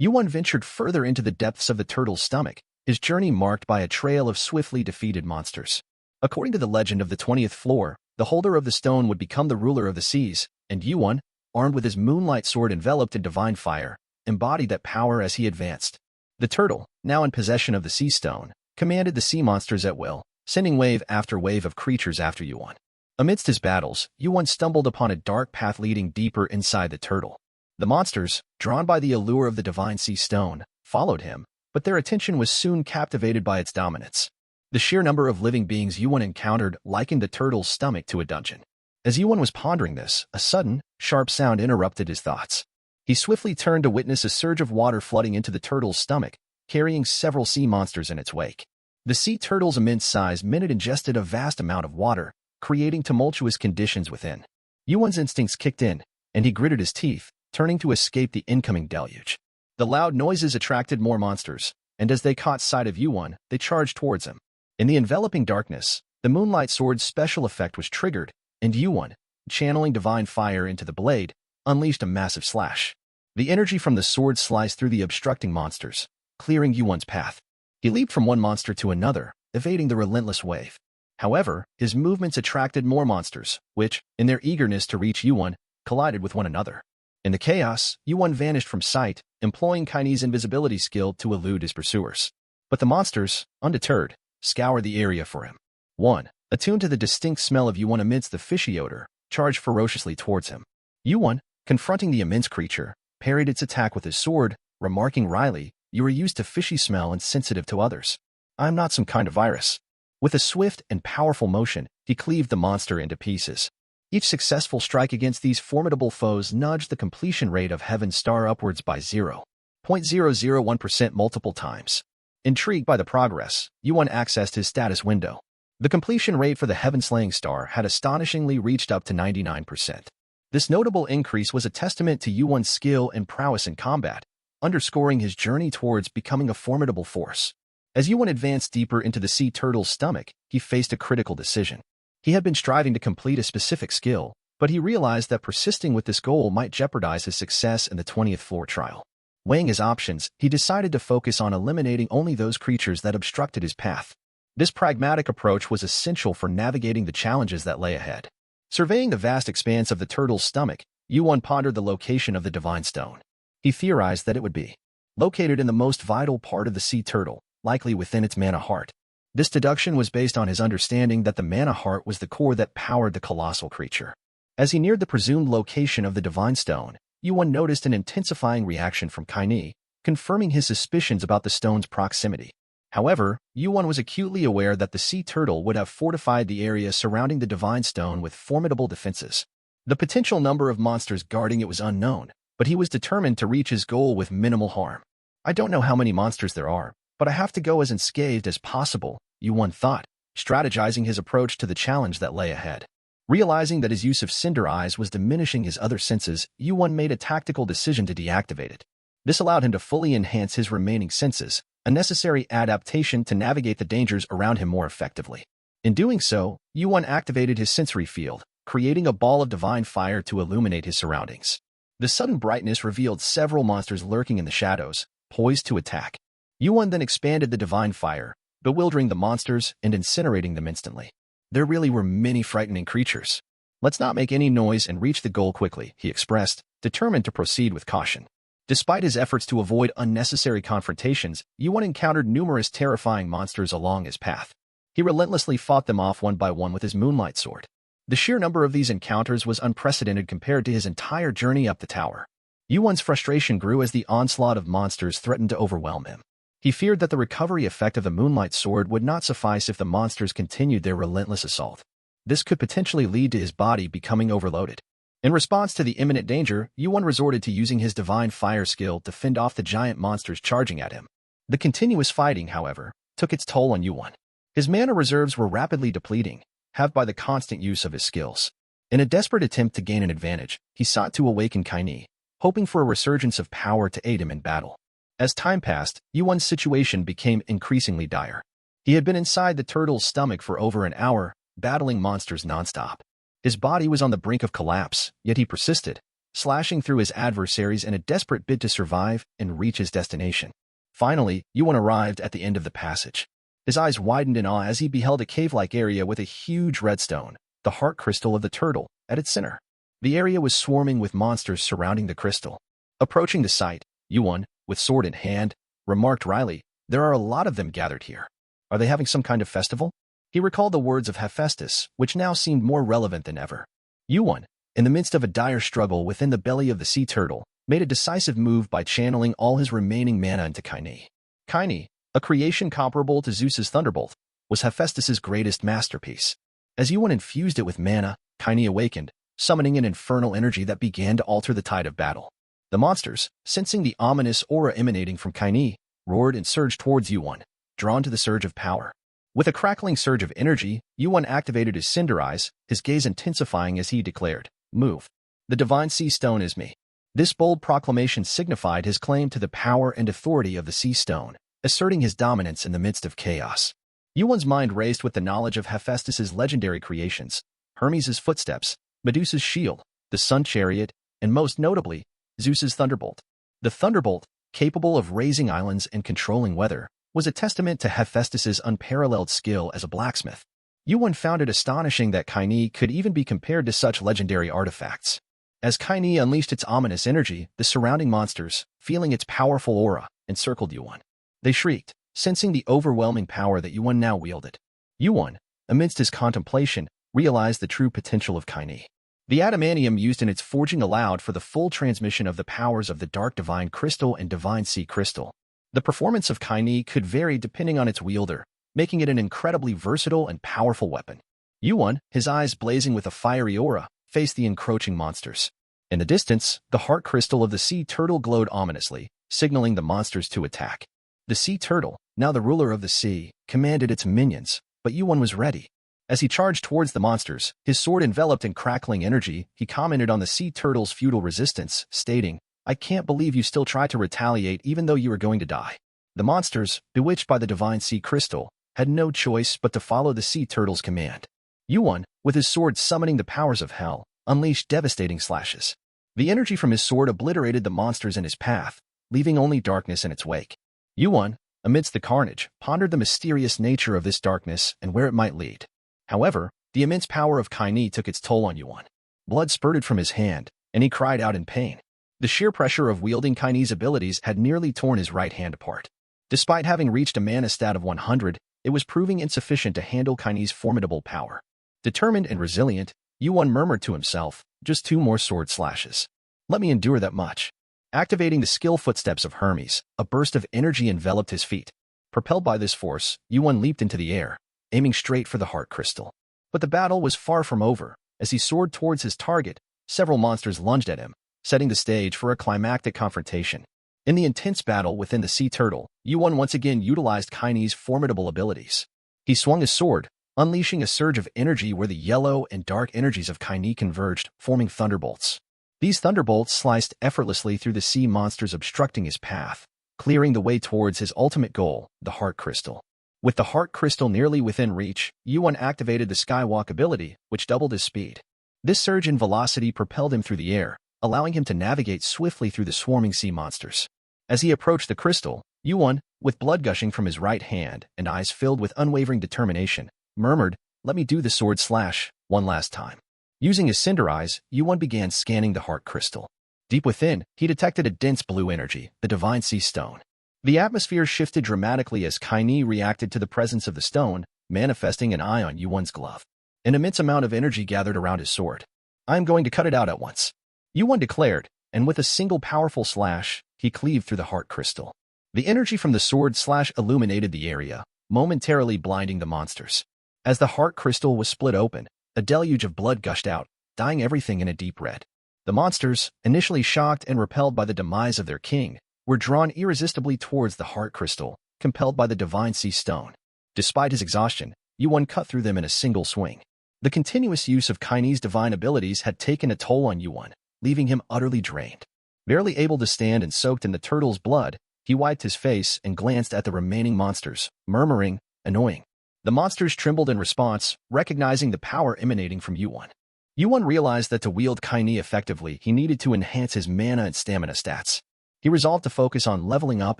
Yuan ventured further into the depths of the turtle's stomach, his journey marked by a trail of swiftly defeated monsters. According to the legend of the 20th floor, the holder of the stone would become the ruler of the seas, and Yuan, armed with his moonlight sword enveloped in divine fire, embodied that power as he advanced. The turtle, now in possession of the sea stone, commanded the sea monsters at will, sending wave after wave of creatures after Yuan. Amidst his battles, Yuan stumbled upon a dark path leading deeper inside the turtle. The monsters, drawn by the allure of the divine sea stone, followed him, but their attention was soon captivated by its dominance. The sheer number of living beings Yuan encountered likened the turtle's stomach to a dungeon. As Yuan was pondering this, a sudden, sharp sound interrupted his thoughts. He swiftly turned to witness a surge of water flooding into the turtle's stomach, carrying several sea monsters in its wake. The sea turtle's immense size meant it ingested a vast amount of water, creating tumultuous conditions within. Yuan's instincts kicked in, and he gritted his teeth, turning to escape the incoming deluge. The loud noises attracted more monsters, and as they caught sight of Yuan, they charged towards him. In the enveloping darkness, the moonlight sword's special effect was triggered, and Yuan, channeling divine fire into the blade, unleashed a massive slash. The energy from the sword sliced through the obstructing monsters, clearing Yuan's path. He leaped from one monster to another, evading the relentless wave. However, his movements attracted more monsters, which, in their eagerness to reach Yuan, collided with one another. In the chaos, Yuan vanished from sight, employing Kaine's invisibility skill to elude his pursuers. But the monsters, undeterred, scoured the area for him. 1. Attuned to the distinct smell of Yuan amidst the fishy odor, charged ferociously towards him. Yuan, confronting the immense creature, parried its attack with his sword, remarking wryly, "You are used to fishy smell and sensitive to others. I am not some kind of virus." With a swift and powerful motion, he cleaved the monster into pieces. Each successful strike against these formidable foes nudged the completion rate of Heaven's Star upwards by 0.001% multiple times. Intrigued by the progress, Yuan accessed his status window. The completion rate for the Heaven-Slaying Star had astonishingly reached up to 99%. This notable increase was a testament to Yuan's skill and prowess in combat, underscoring his journey towards becoming a formidable force. As Yuan advanced deeper into the sea turtle's stomach, he faced a critical decision. He had been striving to complete a specific skill, but he realized that persisting with this goal might jeopardize his success in the 20th floor trial. Weighing his options, he decided to focus on eliminating only those creatures that obstructed his path. This pragmatic approach was essential for navigating the challenges that lay ahead. Surveying the vast expanse of the turtle's stomach, Yuan pondered the location of the divine stone. He theorized that it would be located in the most vital part of the sea turtle, likely within its mana heart. This deduction was based on his understanding that the mana heart was the core that powered the colossal creature. As he neared the presumed location of the divine stone, Yuan noticed an intensifying reaction from Kaine, confirming his suspicions about the stone's proximity. However, Yuan was acutely aware that the sea turtle would have fortified the area surrounding the divine stone with formidable defenses. The potential number of monsters guarding it was unknown, but he was determined to reach his goal with minimal harm. "I don't know how many monsters there are, but I have to go as unscathed as possible," Yuan thought, strategizing his approach to the challenge that lay ahead. Realizing that his use of Cinder Eyes was diminishing his other senses, Yuan made a tactical decision to deactivate it. This allowed him to fully enhance his remaining senses, a necessary adaptation to navigate the dangers around him more effectively. In doing so, Yuan activated his sensory field, creating a ball of divine fire to illuminate his surroundings. The sudden brightness revealed several monsters lurking in the shadows, poised to attack. Yuan then expanded the divine fire, bewildering the monsters and incinerating them instantly. There really were many frightening creatures. "Let's not make any noise and reach the goal quickly," he expressed, determined to proceed with caution. Despite his efforts to avoid unnecessary confrontations, Yuan encountered numerous terrifying monsters along his path. He relentlessly fought them off one by one with his moonlight sword. The sheer number of these encounters was unprecedented compared to his entire journey up the tower. Yuan's frustration grew as the onslaught of monsters threatened to overwhelm him. He feared that the recovery effect of the moonlight sword would not suffice if the monsters continued their relentless assault. This could potentially lead to his body becoming overloaded. In response to the imminent danger, Yuan resorted to using his divine fire skill to fend off the giant monsters charging at him. The continuous fighting, however, took its toll on Yuan. His mana reserves were rapidly depleting, halved by the constant use of his skills. In a desperate attempt to gain an advantage, he sought to awaken Kaine, hoping for a resurgence of power to aid him in battle. As time passed, Yuan's situation became increasingly dire. He had been inside the turtle's stomach for over an hour, battling monsters nonstop. His body was on the brink of collapse, yet he persisted, slashing through his adversaries in a desperate bid to survive and reach his destination. Finally, Yuan arrived at the end of the passage. His eyes widened in awe as he beheld a cave-like area with a huge red stone, the heart crystal of the turtle, at its center. The area was swarming with monsters surrounding the crystal. Approaching the site, Yuan, with sword in hand, remarked wryly, "There are a lot of them gathered here. Are they having some kind of festival?" He recalled the words of Hephaestus, which now seemed more relevant than ever. Yuan, in the midst of a dire struggle within the belly of the sea turtle, made a decisive move by channeling all his remaining mana into Kaini. Kaini, a creation comparable to Zeus's thunderbolt, was Hephaestus's greatest masterpiece. As Yuan infused it with mana, Kaini awakened, summoning an infernal energy that began to alter the tide of battle. The monsters, sensing the ominous aura emanating from Kaini, roared and surged towards Yuan, drawn to the surge of power. With a crackling surge of energy, Yuan activated his cinder eyes, his gaze intensifying as he declared, "Move. The divine sea stone is me." This bold proclamation signified his claim to the power and authority of the sea stone, asserting his dominance in the midst of chaos. Yuan's mind raced with the knowledge of Hephaestus's legendary creations, Hermes' footsteps, Medusa's shield, the sun chariot, and most notably, Zeus's thunderbolt. The thunderbolt, capable of raising islands and controlling weather, was a testament to Hephaestus's unparalleled skill as a blacksmith. Yuan found it astonishing that Kaini could even be compared to such legendary artifacts. As Kaini unleashed its ominous energy, the surrounding monsters, feeling its powerful aura, encircled Yuan. They shrieked, sensing the overwhelming power that Yuan now wielded. Yuan, amidst his contemplation, realized the true potential of Kaini. The adamantium used in its forging allowed for the full transmission of the powers of the dark divine crystal and divine sea crystal. The performance of Kaini could vary depending on its wielder, making it an incredibly versatile and powerful weapon. Yuan, his eyes blazing with a fiery aura, faced the encroaching monsters. In the distance, the heart crystal of the sea turtle glowed ominously, signaling the monsters to attack. The sea turtle, now the ruler of the sea, commanded its minions, but Yuan was ready. As he charged towards the monsters, his sword enveloped in crackling energy, he commented on the sea turtle's futile resistance, stating, "I can't believe you still try to retaliate even though you are going to die." The monsters, bewitched by the divine sea crystal, had no choice but to follow the sea turtle's command. Yuan, with his sword summoning the powers of hell, unleashed devastating slashes. The energy from his sword obliterated the monsters in his path, leaving only darkness in its wake. Yuan, amidst the carnage, pondered the mysterious nature of this darkness and where it might lead. However, the immense power of Kaini took its toll on Yuan. Blood spurted from his hand, and he cried out in pain. The sheer pressure of wielding Kaini's abilities had nearly torn his right hand apart. Despite having reached a mana stat of 100, it was proving insufficient to handle Kaini's formidable power. Determined and resilient, Yuan murmured to himself, "Just 2 more sword slashes. Let me endure that much." Activating the skill footsteps of Hermes, a burst of energy enveloped his feet. Propelled by this force, Yuan leaped into the air, aiming straight for the heart crystal. But the battle was far from over. As he soared towards his target, several monsters lunged at him, setting the stage for a climactic confrontation. In the intense battle within the sea turtle, Yuan once again utilized Kaini's formidable abilities. He swung his sword, unleashing a surge of energy where the yellow and dark energies of Kaini converged, forming thunderbolts. These thunderbolts sliced effortlessly through the sea monsters obstructing his path, clearing the way towards his ultimate goal, the heart crystal. With the heart crystal nearly within reach, Yuan activated the skywalk ability, which doubled his speed. This surge in velocity propelled him through the air, allowing him to navigate swiftly through the swarming sea monsters. As he approached the crystal, Yuan, with blood gushing from his right hand and eyes filled with unwavering determination, murmured, "Let me do the sword slash one last time." Using his cinder eyes, Yuan began scanning the heart crystal. Deep within, he detected a dense blue energy, the divine sea stone. The atmosphere shifted dramatically as Kaini reacted to the presence of the stone, manifesting an eye on Yuan's glove. An immense amount of energy gathered around his sword. "I am going to cut it out at once," Yuan declared, and with a single powerful slash, he cleaved through the heart crystal. The energy from the sword slash illuminated the area, momentarily blinding the monsters. As the heart crystal was split open, a deluge of blood gushed out, dyeing everything in a deep red. The monsters, initially shocked and repelled by the demise of their king, were drawn irresistibly towards the heart crystal, compelled by the divine sea stone. Despite his exhaustion, Yuan cut through them in a single swing. The continuous use of Kaini's divine abilities had taken a toll on Yuan, leaving him utterly drained. Barely able to stand and soaked in the turtle's blood, he wiped his face and glanced at the remaining monsters, murmuring, "Annoying." The monsters trembled in response, recognizing the power emanating from Yuan. Yuan realized that to wield Kaini effectively, he needed to enhance his mana and stamina stats. He resolved to focus on leveling up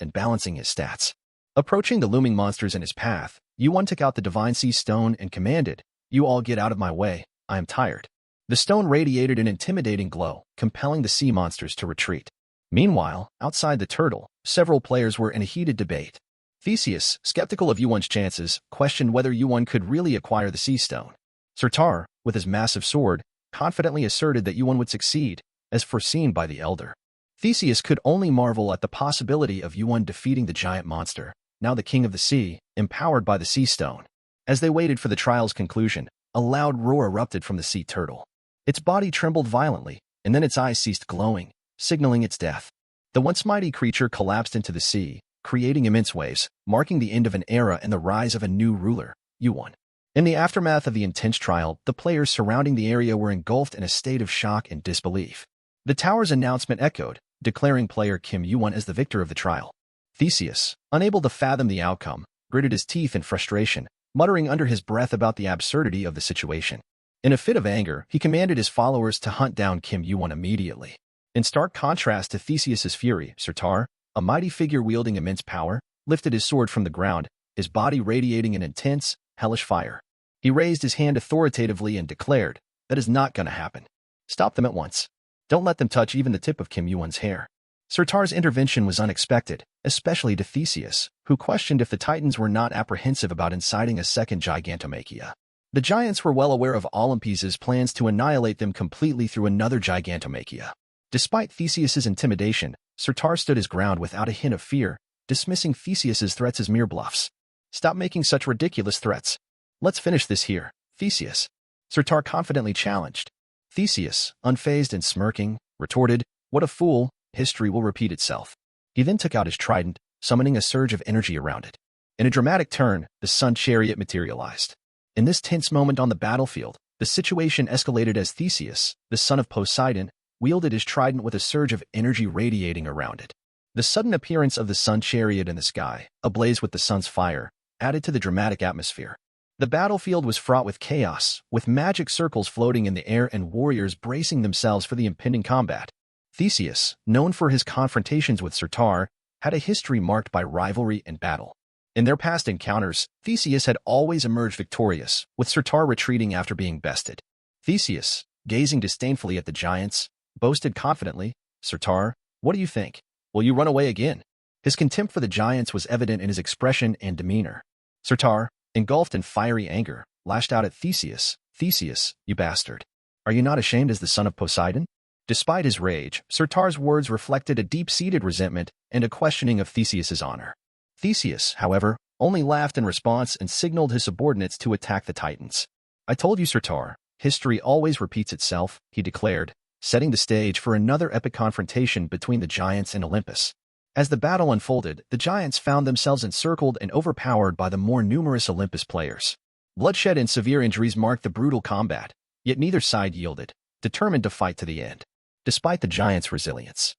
and balancing his stats. Approaching the looming monsters in his path, Yuan took out the Divine Sea Stone and commanded, "You all get out of my way, I am tired." The stone radiated an intimidating glow, compelling the sea monsters to retreat. Meanwhile, outside the turtle, several players were in a heated debate. Thesis, skeptical of Yuan's chances, questioned whether Yuan could really acquire the sea stone. Surtar, with his massive sword, confidently asserted that Yuan would succeed, as foreseen by the elder. Theseus could only marvel at the possibility of Yuan defeating the giant monster, now the king of the sea, empowered by the sea stone. As they waited for the trial's conclusion, a loud roar erupted from the sea turtle. Its body trembled violently, and then its eyes ceased glowing, signaling its death. The once mighty creature collapsed into the sea, creating immense waves, marking the end of an era and the rise of a new ruler, Yuan. In the aftermath of the intense trial, the players surrounding the area were engulfed in a state of shock and disbelief. The tower's announcement echoed, declaring player Kim Yuan as the victor of the trial. Theseus, unable to fathom the outcome, gritted his teeth in frustration, muttering under his breath about the absurdity of the situation. In a fit of anger, he commanded his followers to hunt down Kim Yuan immediately. In stark contrast to Theseus's fury, Surtar, a mighty figure wielding immense power, lifted his sword from the ground, his body radiating an intense, hellish fire. He raised his hand authoritatively and declared, "That is not going to happen. Stop them at once. Don't let them touch even the tip of Kim Yuan's hair." Surtar's intervention was unexpected, especially to Theseus, who questioned if the Titans were not apprehensive about inciting a second gigantomachia. The giants were well aware of Olympus's plans to annihilate them completely through another gigantomachia. Despite Theseus's intimidation, Surtar stood his ground without a hint of fear, dismissing Theseus's threats as mere bluffs. "Stop making such ridiculous threats. Let's finish this here, Theseus," Surtar confidently challenged. Theseus, unfazed and smirking, retorted, "What a fool, history will repeat itself." He then took out his trident, summoning a surge of energy around it. In a dramatic turn, the sun chariot materialized. In this tense moment on the battlefield, the situation escalated as Theseus, the son of Poseidon, wielded his trident with a surge of energy radiating around it. The sudden appearance of the sun chariot in the sky, ablaze with the sun's fire, added to the dramatic atmosphere. The battlefield was fraught with chaos, with magic circles floating in the air and warriors bracing themselves for the impending combat. Theseus, known for his confrontations with Surtar, had a history marked by rivalry and battle. In their past encounters, Theseus had always emerged victorious, with Surtar retreating after being bested. Theseus, gazing disdainfully at the giants, boasted confidently, "Surtar, what do you think? Will you run away again?" His contempt for the giants was evident in his expression and demeanor. Surtar, engulfed in fiery anger, lashed out at Theseus, "Theseus, you bastard. Are you not ashamed as the son of Poseidon?" Despite his rage, Surtar's words reflected a deep-seated resentment and a questioning of Theseus's honor. Theseus, however, only laughed in response and signaled his subordinates to attack the Titans. "I told you, Surtar, history always repeats itself," he declared, setting the stage for another epic confrontation between the giants and Olympus. As the battle unfolded, the giants found themselves encircled and overpowered by the more numerous Olympus players. Bloodshed and severe injuries marked the brutal combat, yet neither side yielded, determined to fight to the end. Despite the giants' resilience,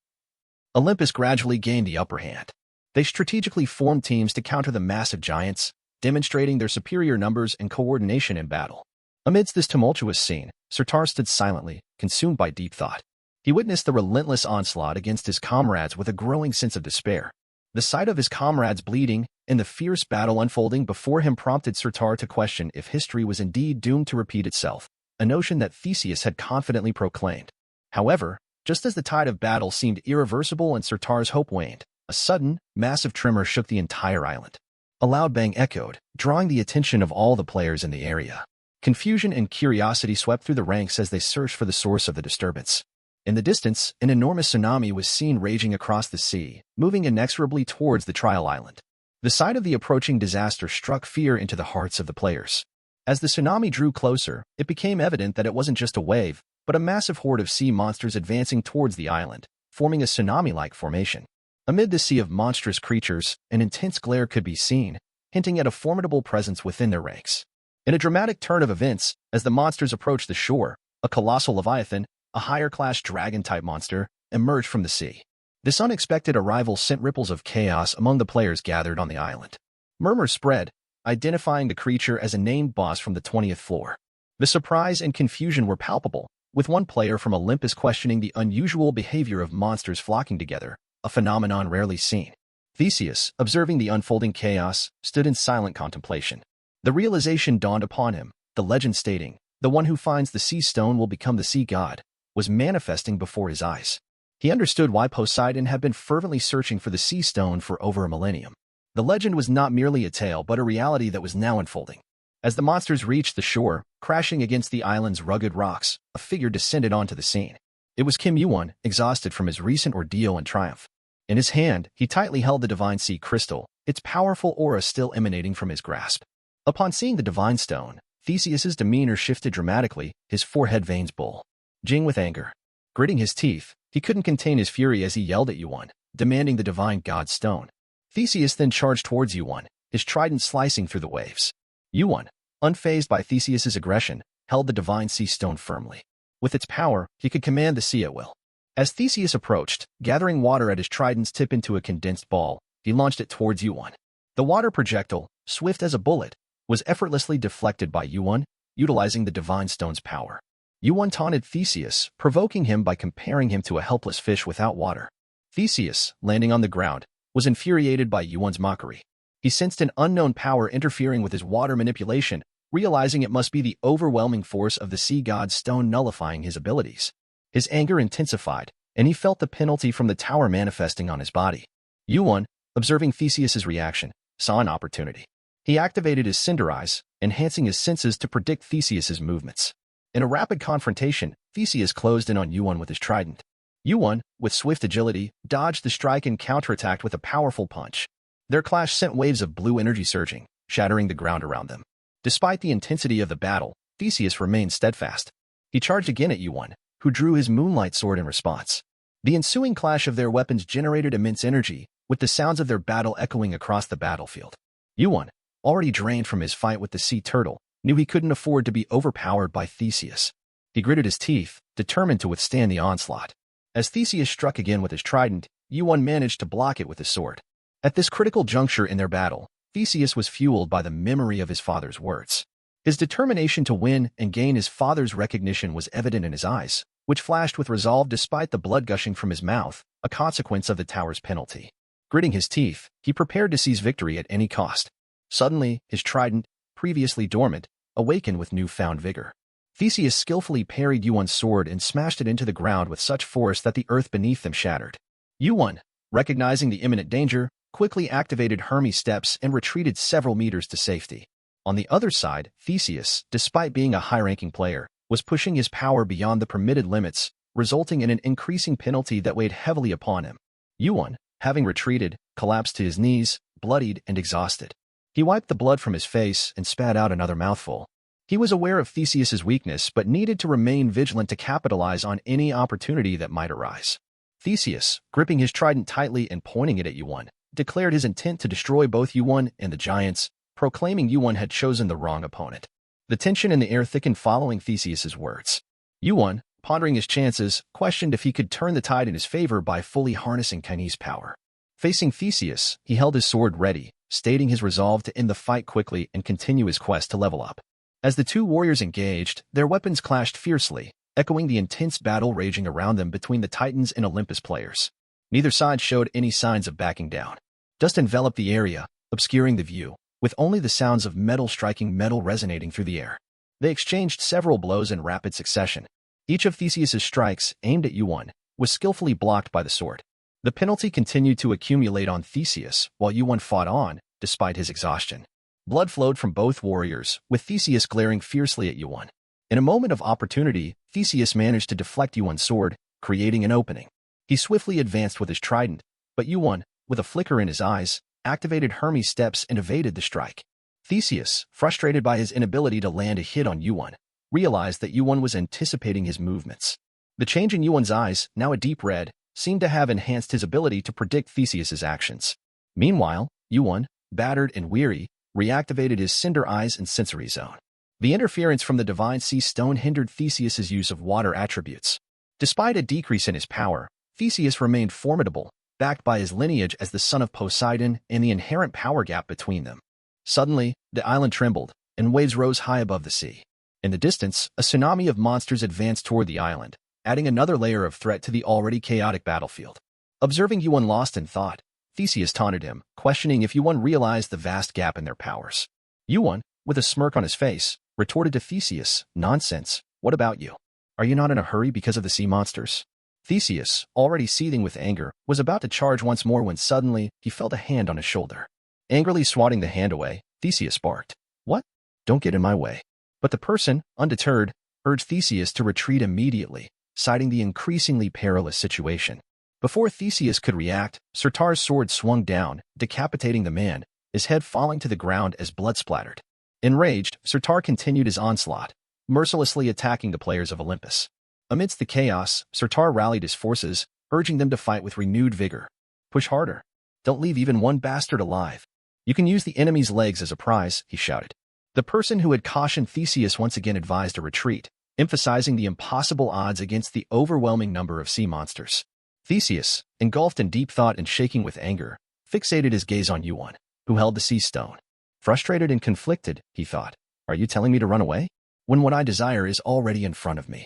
Olympus gradually gained the upper hand. They strategically formed teams to counter the massive giants, demonstrating their superior numbers and coordination in battle. Amidst this tumultuous scene, Surtar stood silently, consumed by deep thought. He witnessed the relentless onslaught against his comrades with a growing sense of despair. The sight of his comrades bleeding and the fierce battle unfolding before him prompted Surtar to question if history was indeed doomed to repeat itself, a notion that Theseus had confidently proclaimed. However, just as the tide of battle seemed irreversible and Surtar's hope waned, a sudden, massive tremor shook the entire island. A loud bang echoed, drawing the attention of all the players in the area. Confusion and curiosity swept through the ranks as they searched for the source of the disturbance. In the distance, an enormous tsunami was seen raging across the sea, moving inexorably towards the trial island. The sight of the approaching disaster struck fear into the hearts of the players. As the tsunami drew closer, it became evident that it wasn't just a wave, but a massive horde of sea monsters advancing towards the island, forming a tsunami-like formation. Amid the sea of monstrous creatures, an intense glare could be seen, hinting at a formidable presence within their ranks. In a dramatic turn of events, as the monsters approached the shore, a colossal leviathan, a higher-class dragon-type monster, emerged from the sea. This unexpected arrival sent ripples of chaos among the players gathered on the island. Murmurs spread, identifying the creature as a named boss from the 20th floor. The surprise and confusion were palpable, with one player from Olympus questioning the unusual behavior of monsters flocking together, a phenomenon rarely seen. Theseus, observing the unfolding chaos, stood in silent contemplation. The realization dawned upon him, the legend stating, "The one who finds the sea stone will become the sea god," was manifesting before his eyes. He understood why Poseidon had been fervently searching for the sea stone for over a millennium. The legend was not merely a tale but a reality that was now unfolding. As the monsters reached the shore, crashing against the island's rugged rocks, a figure descended onto the scene. It was YuWon, exhausted from his recent ordeal and triumph. In his hand, he tightly held the divine sea crystal, its powerful aura still emanating from his grasp. Upon seeing the divine stone, Theseus's demeanor shifted dramatically, his forehead veins bulging with anger. Gritting his teeth, he couldn't contain his fury as he yelled at Yuan, demanding the divine god's stone. Theseus then charged towards Yuan, his trident slicing through the waves. Yuan, unfazed by Theseus's aggression, held the divine sea stone firmly. With its power, he could command the sea at will. As Theseus approached, gathering water at his trident's tip into a condensed ball, he launched it towards Yuan. The water projectile, swift as a bullet, was effortlessly deflected by Yuan, utilizing the divine stone's power. Yuan taunted Theseus, provoking him by comparing him to a helpless fish without water. Theseus, landing on the ground, was infuriated by Yuan's mockery. He sensed an unknown power interfering with his water manipulation, realizing it must be the overwhelming force of the sea god's stone nullifying his abilities. His anger intensified, and he felt the penalty from the tower manifesting on his body. Yuan, observing Theseus's reaction, saw an opportunity. He activated his cinder eyes, enhancing his senses to predict Theseus's movements. In a rapid confrontation, Theseus closed in on Yuan with his trident. Yuan, with swift agility, dodged the strike and counterattacked with a powerful punch. Their clash sent waves of blue energy surging, shattering the ground around them. Despite the intensity of the battle, Theseus remained steadfast. He charged again at Yuan, who drew his moonlight sword in response. The ensuing clash of their weapons generated immense energy, with the sounds of their battle echoing across the battlefield. Yuan, already drained from his fight with the sea turtle, knew he couldn't afford to be overpowered by Theseus. He gritted his teeth, determined to withstand the onslaught. As Theseus struck again with his trident, Yuan managed to block it with his sword. At this critical juncture in their battle, Theseus was fueled by the memory of his father's words. His determination to win and gain his father's recognition was evident in his eyes, which flashed with resolve despite the blood gushing from his mouth, a consequence of the tower's penalty. Gritting his teeth, he prepared to seize victory at any cost. Suddenly, his trident, previously dormant, awakened with newfound vigor. Theseus skillfully parried Yuan's sword and smashed it into the ground with such force that the earth beneath them shattered. Yuan, recognizing the imminent danger, quickly activated Hermes' steps and retreated several meters to safety. On the other side, Theseus, despite being a high-ranking player, was pushing his power beyond the permitted limits, resulting in an increasing penalty that weighed heavily upon him. Yuan, having retreated, collapsed to his knees, bloodied and exhausted. He wiped the blood from his face and spat out another mouthful. He was aware of Theseus's weakness but needed to remain vigilant to capitalize on any opportunity that might arise. Theseus, gripping his trident tightly and pointing it at Yuan, declared his intent to destroy both Yuan and the giants, proclaiming Yuan had chosen the wrong opponent. The tension in the air thickened following Theseus's words. Yuan, pondering his chances, questioned if he could turn the tide in his favor by fully harnessing Chinese power. Facing Theseus, he held his sword ready, stating his resolve to end the fight quickly and continue his quest to level up. As the two warriors engaged, their weapons clashed fiercely, echoing the intense battle raging around them between the Titans and Olympus players. Neither side showed any signs of backing down. Dust enveloped the area, obscuring the view, with only the sounds of metal striking metal resonating through the air. They exchanged several blows in rapid succession. Each of Theseus's strikes, aimed at Yuan, was skillfully blocked by the sword. The penalty continued to accumulate on Theseus, while Yuan fought on, despite his exhaustion. Blood flowed from both warriors, with Theseus glaring fiercely at Yuan. In a moment of opportunity, Theseus managed to deflect Yuan's sword, creating an opening. He swiftly advanced with his trident, but Yuan, with a flicker in his eyes, activated Hermes' steps and evaded the strike. Theseus, frustrated by his inability to land a hit on Yuan, realized that Yuan was anticipating his movements. The change in Yuan's eyes, now a deep red, seemed to have enhanced his ability to predict Theseus's actions. Meanwhile, Yuan, battered and weary, reactivated his cinder eyes and sensory zone. The interference from the divine sea stone hindered Theseus's use of water attributes. Despite a decrease in his power, Theseus remained formidable, backed by his lineage as the son of Poseidon and the inherent power gap between them. Suddenly, the island trembled, and waves rose high above the sea. In the distance, a tsunami of monsters advanced toward the island, adding another layer of threat to the already chaotic battlefield. Observing Yuan lost in thought, Theseus taunted him, questioning if Yuan realized the vast gap in their powers. Yuan, with a smirk on his face, retorted to Theseus, "Nonsense, what about you? Are you not in a hurry because of the sea monsters?" Theseus, already seething with anger, was about to charge once more when suddenly he felt a hand on his shoulder. Angrily swatting the hand away, Theseus barked, "What? Don't get in my way." But the person, undeterred, urged Theseus to retreat immediately, citing the increasingly perilous situation. Before Theseus could react, Surtar's sword swung down, decapitating the man, his head falling to the ground as blood splattered. Enraged, Surtar continued his onslaught, mercilessly attacking the players of Olympus. Amidst the chaos, Surtar rallied his forces, urging them to fight with renewed vigor. "Push harder. Don't leave even one bastard alive. You can use the enemy's legs as a prize," he shouted. The person who had cautioned Theseus once again advised a retreat, emphasizing the impossible odds against the overwhelming number of sea monsters. Theseus, engulfed in deep thought and shaking with anger, fixated his gaze on Yuan, who held the sea stone. Frustrated and conflicted, he thought, "Are you telling me to run away, when what I desire is already in front of me?"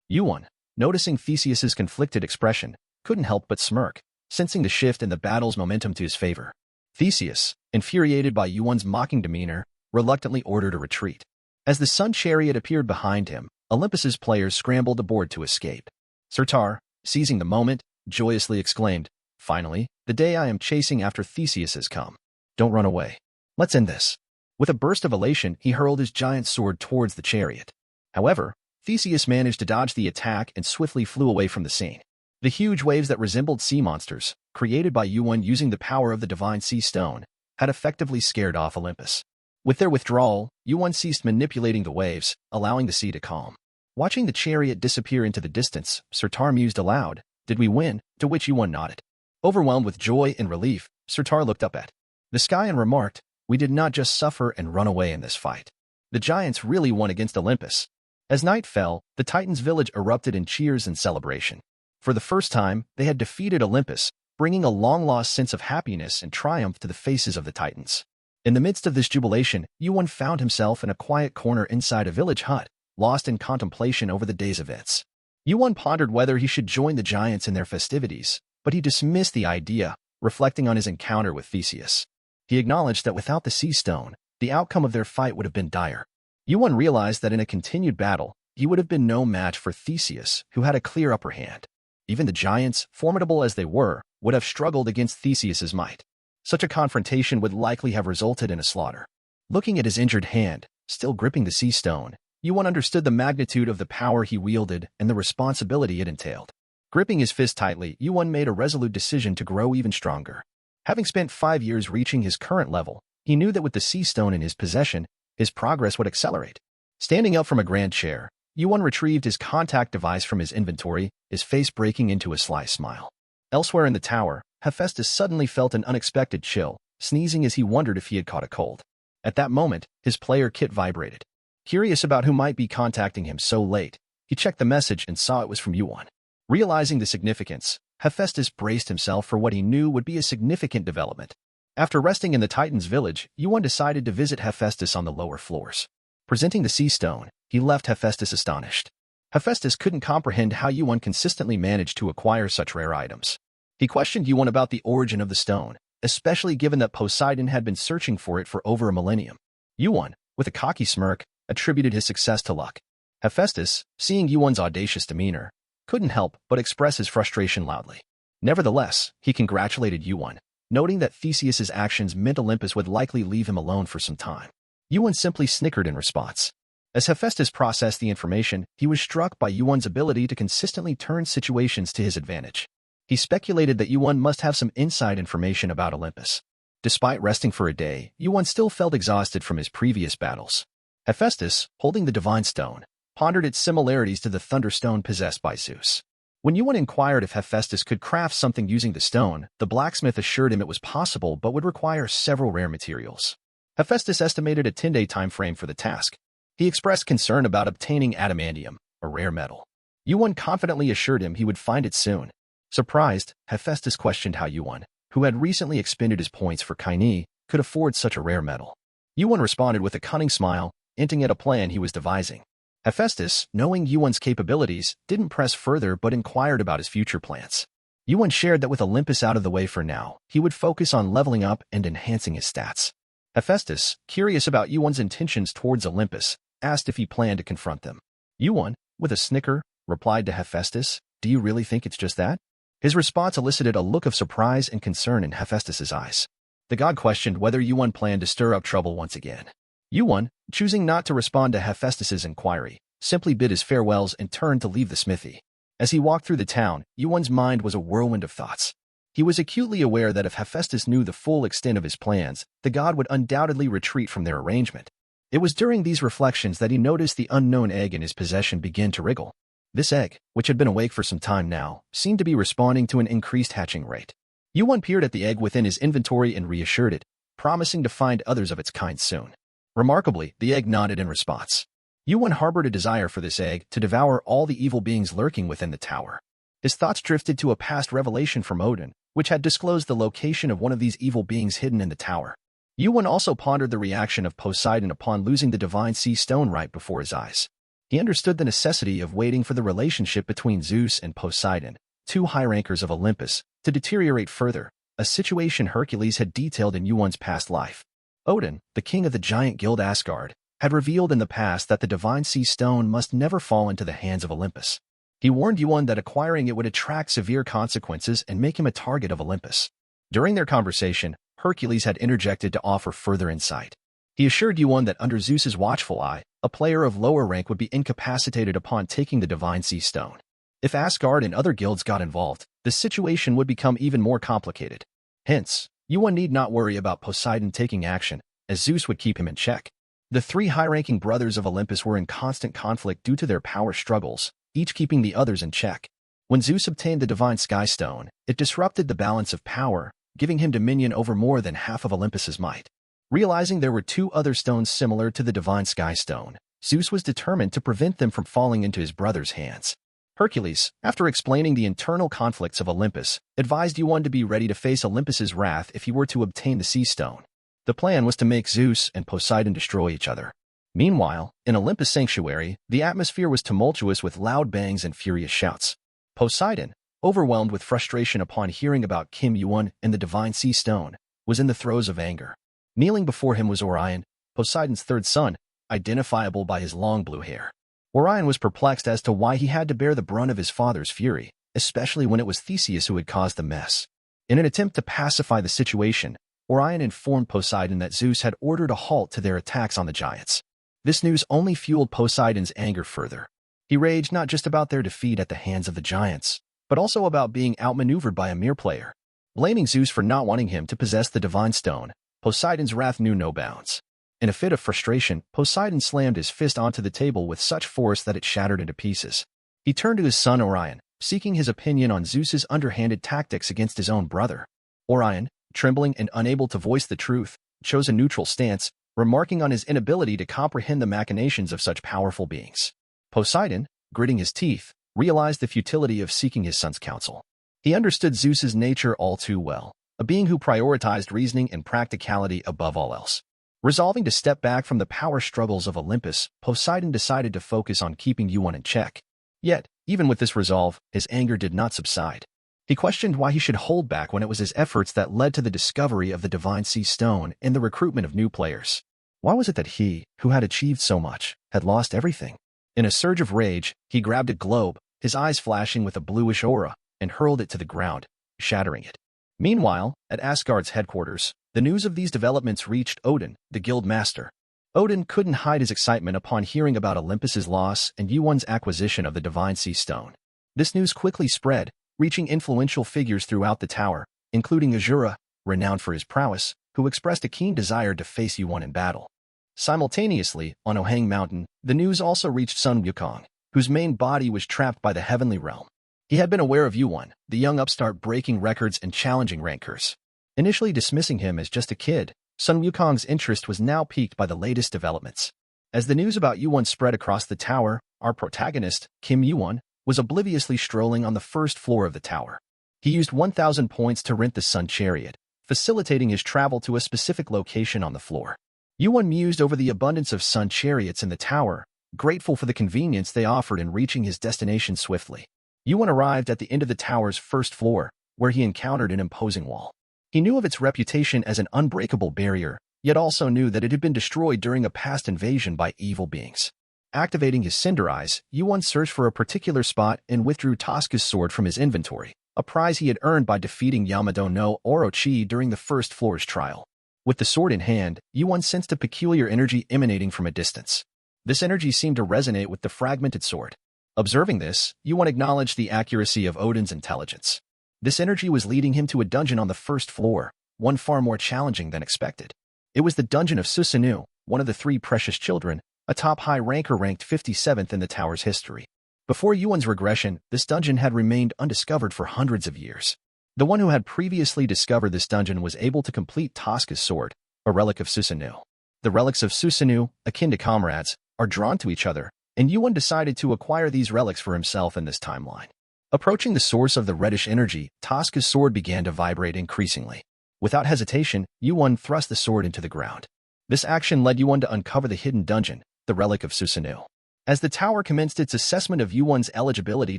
Yuan, noticing Theseus's conflicted expression, couldn't help but smirk, sensing the shift in the battle's momentum to his favor. Theseus, infuriated by Yuan's mocking demeanor, reluctantly ordered a retreat. As the sun chariot appeared behind him, Olympus's players scrambled aboard to escape. Surtar, seizing the moment, joyously exclaimed, "Finally, the day I am chasing after Theseus has come. Don't run away. Let's end this." With a burst of elation, he hurled his giant sword towards the chariot. However, Theseus managed to dodge the attack and swiftly flew away from the scene. The huge waves that resembled sea monsters, created by Yuan using the power of the divine sea stone, had effectively scared off Olympus. With their withdrawal, Yuan ceased manipulating the waves, allowing the sea to calm. Watching the chariot disappear into the distance, Surtar mused aloud, "Did we win?" To which Yuan nodded. Overwhelmed with joy and relief, Surtar looked up at the sky and remarked, "We did not just suffer and run away in this fight. The giants really won against Olympus." As night fell, the Titans' village erupted in cheers and celebration. For the first time, they had defeated Olympus, bringing a long-lost sense of happiness and triumph to the faces of the Titans. In the midst of this jubilation, Yuan found himself in a quiet corner inside a village hut, lost in contemplation over the day's events. Yuan pondered whether he should join the giants in their festivities, but he dismissed the idea, reflecting on his encounter with Theseus. He acknowledged that without the sea stone, the outcome of their fight would have been dire. Yuan realized that in a continued battle, he would have been no match for Theseus, who had a clear upper hand. Even the giants, formidable as they were, would have struggled against Theseus's might. Such a confrontation would likely have resulted in a slaughter. Looking at his injured hand, still gripping the sea stone, Yuan understood the magnitude of the power he wielded and the responsibility it entailed. Gripping his fist tightly, Yuan made a resolute decision to grow even stronger. Having spent 5 years reaching his current level, he knew that with the sea stone in his possession, his progress would accelerate. Standing up from a grand chair, Yuan retrieved his contact device from his inventory, his face breaking into a sly smile. Elsewhere in the tower, Hephaestus suddenly felt an unexpected chill, sneezing as he wondered if he had caught a cold. At that moment, his player kit vibrated. Curious about who might be contacting him so late, he checked the message and saw it was from Yuan. Realizing the significance, Hephaestus braced himself for what he knew would be a significant development. After resting in the Titans' village, Yuan decided to visit Hephaestus on the lower floors. Presenting the sea stone, he left Hephaestus astonished. Hephaestus couldn't comprehend how Yuan consistently managed to acquire such rare items. He questioned Yuan about the origin of the stone, especially given that Poseidon had been searching for it for over a millennium. Yuan, with a cocky smirk, attributed his success to luck. Hephaestus, seeing Yuan's audacious demeanor, couldn't help but express his frustration loudly. Nevertheless, he congratulated Yuan, noting that Theseus's actions meant Olympus would likely leave him alone for some time. Yuan simply snickered in response. As Hephaestus processed the information, he was struck by Yuan's ability to consistently turn situations to his advantage. He speculated that Yuan must have some inside information about Olympus. Despite resting for a day, Yuan still felt exhausted from his previous battles. Hephaestus, holding the divine stone, pondered its similarities to the thunderstone possessed by Zeus. When Yuan inquired if Hephaestus could craft something using the stone, the blacksmith assured him it was possible but would require several rare materials. Hephaestus estimated a 10-day time frame for the task. He expressed concern about obtaining adamantium, a rare metal. Yuan confidently assured him he would find it soon. Surprised, Hephaestus questioned how Yuan, who had recently expended his points for Kaini, could afford such a rare metal. Yuan responded with a cunning smile, hinting at a plan he was devising. Hephaestus, knowing Yuan's capabilities, didn't press further but inquired about his future plans. Yuan shared that with Olympus out of the way for now, he would focus on leveling up and enhancing his stats. Hephaestus, curious about Yuan's intentions towards Olympus, asked if he planned to confront them. Yuan, with a snicker, replied to Hephaestus, "Do you really think it's just that?" His response elicited a look of surprise and concern in Hephaestus's eyes. The god questioned whether Yuan planned to stir up trouble once again. Yuan, choosing not to respond to Hephaestus's inquiry, simply bid his farewells and turned to leave the smithy. As he walked through the town, Yuan's mind was a whirlwind of thoughts. He was acutely aware that if Hephaestus knew the full extent of his plans, the god would undoubtedly retreat from their arrangement. It was during these reflections that he noticed the unknown egg in his possession begin to wriggle. This egg, which had been awake for some time now, seemed to be responding to an increased hatching rate. Yuan peered at the egg within his inventory and reassured it, promising to find others of its kind soon. Remarkably, the egg nodded in response. Yuan harbored a desire for this egg to devour all the evil beings lurking within the tower. His thoughts drifted to a past revelation from Odin, which had disclosed the location of one of these evil beings hidden in the tower. Yuan also pondered the reaction of Poseidon upon losing the divine sea stone right before his eyes. He understood the necessity of waiting for the relationship between Zeus and Poseidon, two high rankers of Olympus, to deteriorate further, a situation Hercules had detailed in Yuan's past life. Odin, the king of the giant guild Asgard, had revealed in the past that the divine sea stone must never fall into the hands of Olympus. He warned Yuan that acquiring it would attract severe consequences and make him a target of Olympus. During their conversation, Hercules had interjected to offer further insight. He assured Yuan that under Zeus's watchful eye, a player of lower rank would be incapacitated upon taking the divine sea stone. If Asgard and other guilds got involved, the situation would become even more complicated. Hence, Yuan need not worry about Poseidon taking action, as Zeus would keep him in check. The three high-ranking brothers of Olympus were in constant conflict due to their power struggles, each keeping the others in check. When Zeus obtained the divine sky stone, it disrupted the balance of power, giving him dominion over more than half of Olympus's might. Realizing there were two other stones similar to the divine sky stone, Zeus was determined to prevent them from falling into his brother's hands. Hercules, after explaining the internal conflicts of Olympus, advised Yuan to be ready to face Olympus's wrath if he were to obtain the sea stone. The plan was to make Zeus and Poseidon destroy each other. Meanwhile, in Olympus' sanctuary, the atmosphere was tumultuous with loud bangs and furious shouts. Poseidon, overwhelmed with frustration upon hearing about Kim Yuan and the divine sea stone, was in the throes of anger. Kneeling before him was Orion, Poseidon's third son, identifiable by his long blue hair. Orion was perplexed as to why he had to bear the brunt of his father's fury, especially when it was Thesis who had caused the mess. In an attempt to pacify the situation, Orion informed Poseidon that Zeus had ordered a halt to their attacks on the giants. This news only fueled Poseidon's anger further. He raged not just about their defeat at the hands of the giants, but also about being outmaneuvered by a mere player. Blaming Zeus for not wanting him to possess the divine stone, Poseidon's wrath knew no bounds. In a fit of frustration, Poseidon slammed his fist onto the table with such force that it shattered into pieces. He turned to his son Orion, seeking his opinion on Zeus's underhanded tactics against his own brother. Orion, trembling and unable to voice the truth, chose a neutral stance, remarking on his inability to comprehend the machinations of such powerful beings. Poseidon, gritting his teeth, realized the futility of seeking his son's counsel. He understood Zeus's nature all too well, a being who prioritized reasoning and practicality above all else. Resolving to step back from the power struggles of Olympus, Poseidon decided to focus on keeping Yuan in check. Yet, even with this resolve, his anger did not subside. He questioned why he should hold back when it was his efforts that led to the discovery of the divine sea stone and the recruitment of new players. Why was it that he, who had achieved so much, had lost everything? In a surge of rage, he grabbed a globe, his eyes flashing with a bluish aura, and hurled it to the ground, shattering it. Meanwhile, at Asgard's headquarters, the news of these developments reached Odin, the guild master. Odin couldn't hide his excitement upon hearing about Olympus's loss and Yuan's acquisition of the divine sea stone. This news quickly spread, reaching influential figures throughout the tower, including Azura, renowned for his prowess, who expressed a keen desire to face Yuan in battle. Simultaneously, on Ohang Mountain, the news also reached Sun Wukong, whose main body was trapped by the heavenly realm. He had been aware of Yuan, the young upstart breaking records and challenging rankers. Initially dismissing him as just a kid, Sun Wukong's interest was now piqued by the latest developments. As the news about Yuan spread across the tower, our protagonist, Kim Yuan, was obliviously strolling on the first floor of the tower. He used 1,000 points to rent the Sun Chariot, facilitating his travel to a specific location on the floor. Yuan mused over the abundance of sun chariots in the tower, grateful for the convenience they offered in reaching his destination swiftly. Yuan arrived at the end of the tower's first floor, where he encountered an imposing wall. He knew of its reputation as an unbreakable barrier, yet also knew that it had been destroyed during a past invasion by evil beings. Activating his cinder eyes, Yuan searched for a particular spot and withdrew Tosca's sword from his inventory, a prize he had earned by defeating Yamado no Orochi during the first floor's trial. With the sword in hand, Yuan sensed a peculiar energy emanating from a distance. This energy seemed to resonate with the fragmented sword. Observing this, Yuan acknowledged the accuracy of Odin's intelligence. This energy was leading him to a dungeon on the first floor, one far more challenging than expected. It was the dungeon of Susanoo, one of the three precious children, a top high ranker ranked 57th in the tower's history. Before Yuan's regression, this dungeon had remained undiscovered for hundreds of years. The one who had previously discovered this dungeon was able to complete Tosca's sword, a relic of Susanoo. The relics of Susanoo, akin to comrades, are drawn to each other, and Yuan decided to acquire these relics for himself in this timeline. Approaching the source of the reddish energy, Tosca's sword began to vibrate increasingly. Without hesitation, Yuan thrust the sword into the ground. This action led Yuan to uncover the hidden dungeon, the relic of Susanoo. As the tower commenced its assessment of Yuan's eligibility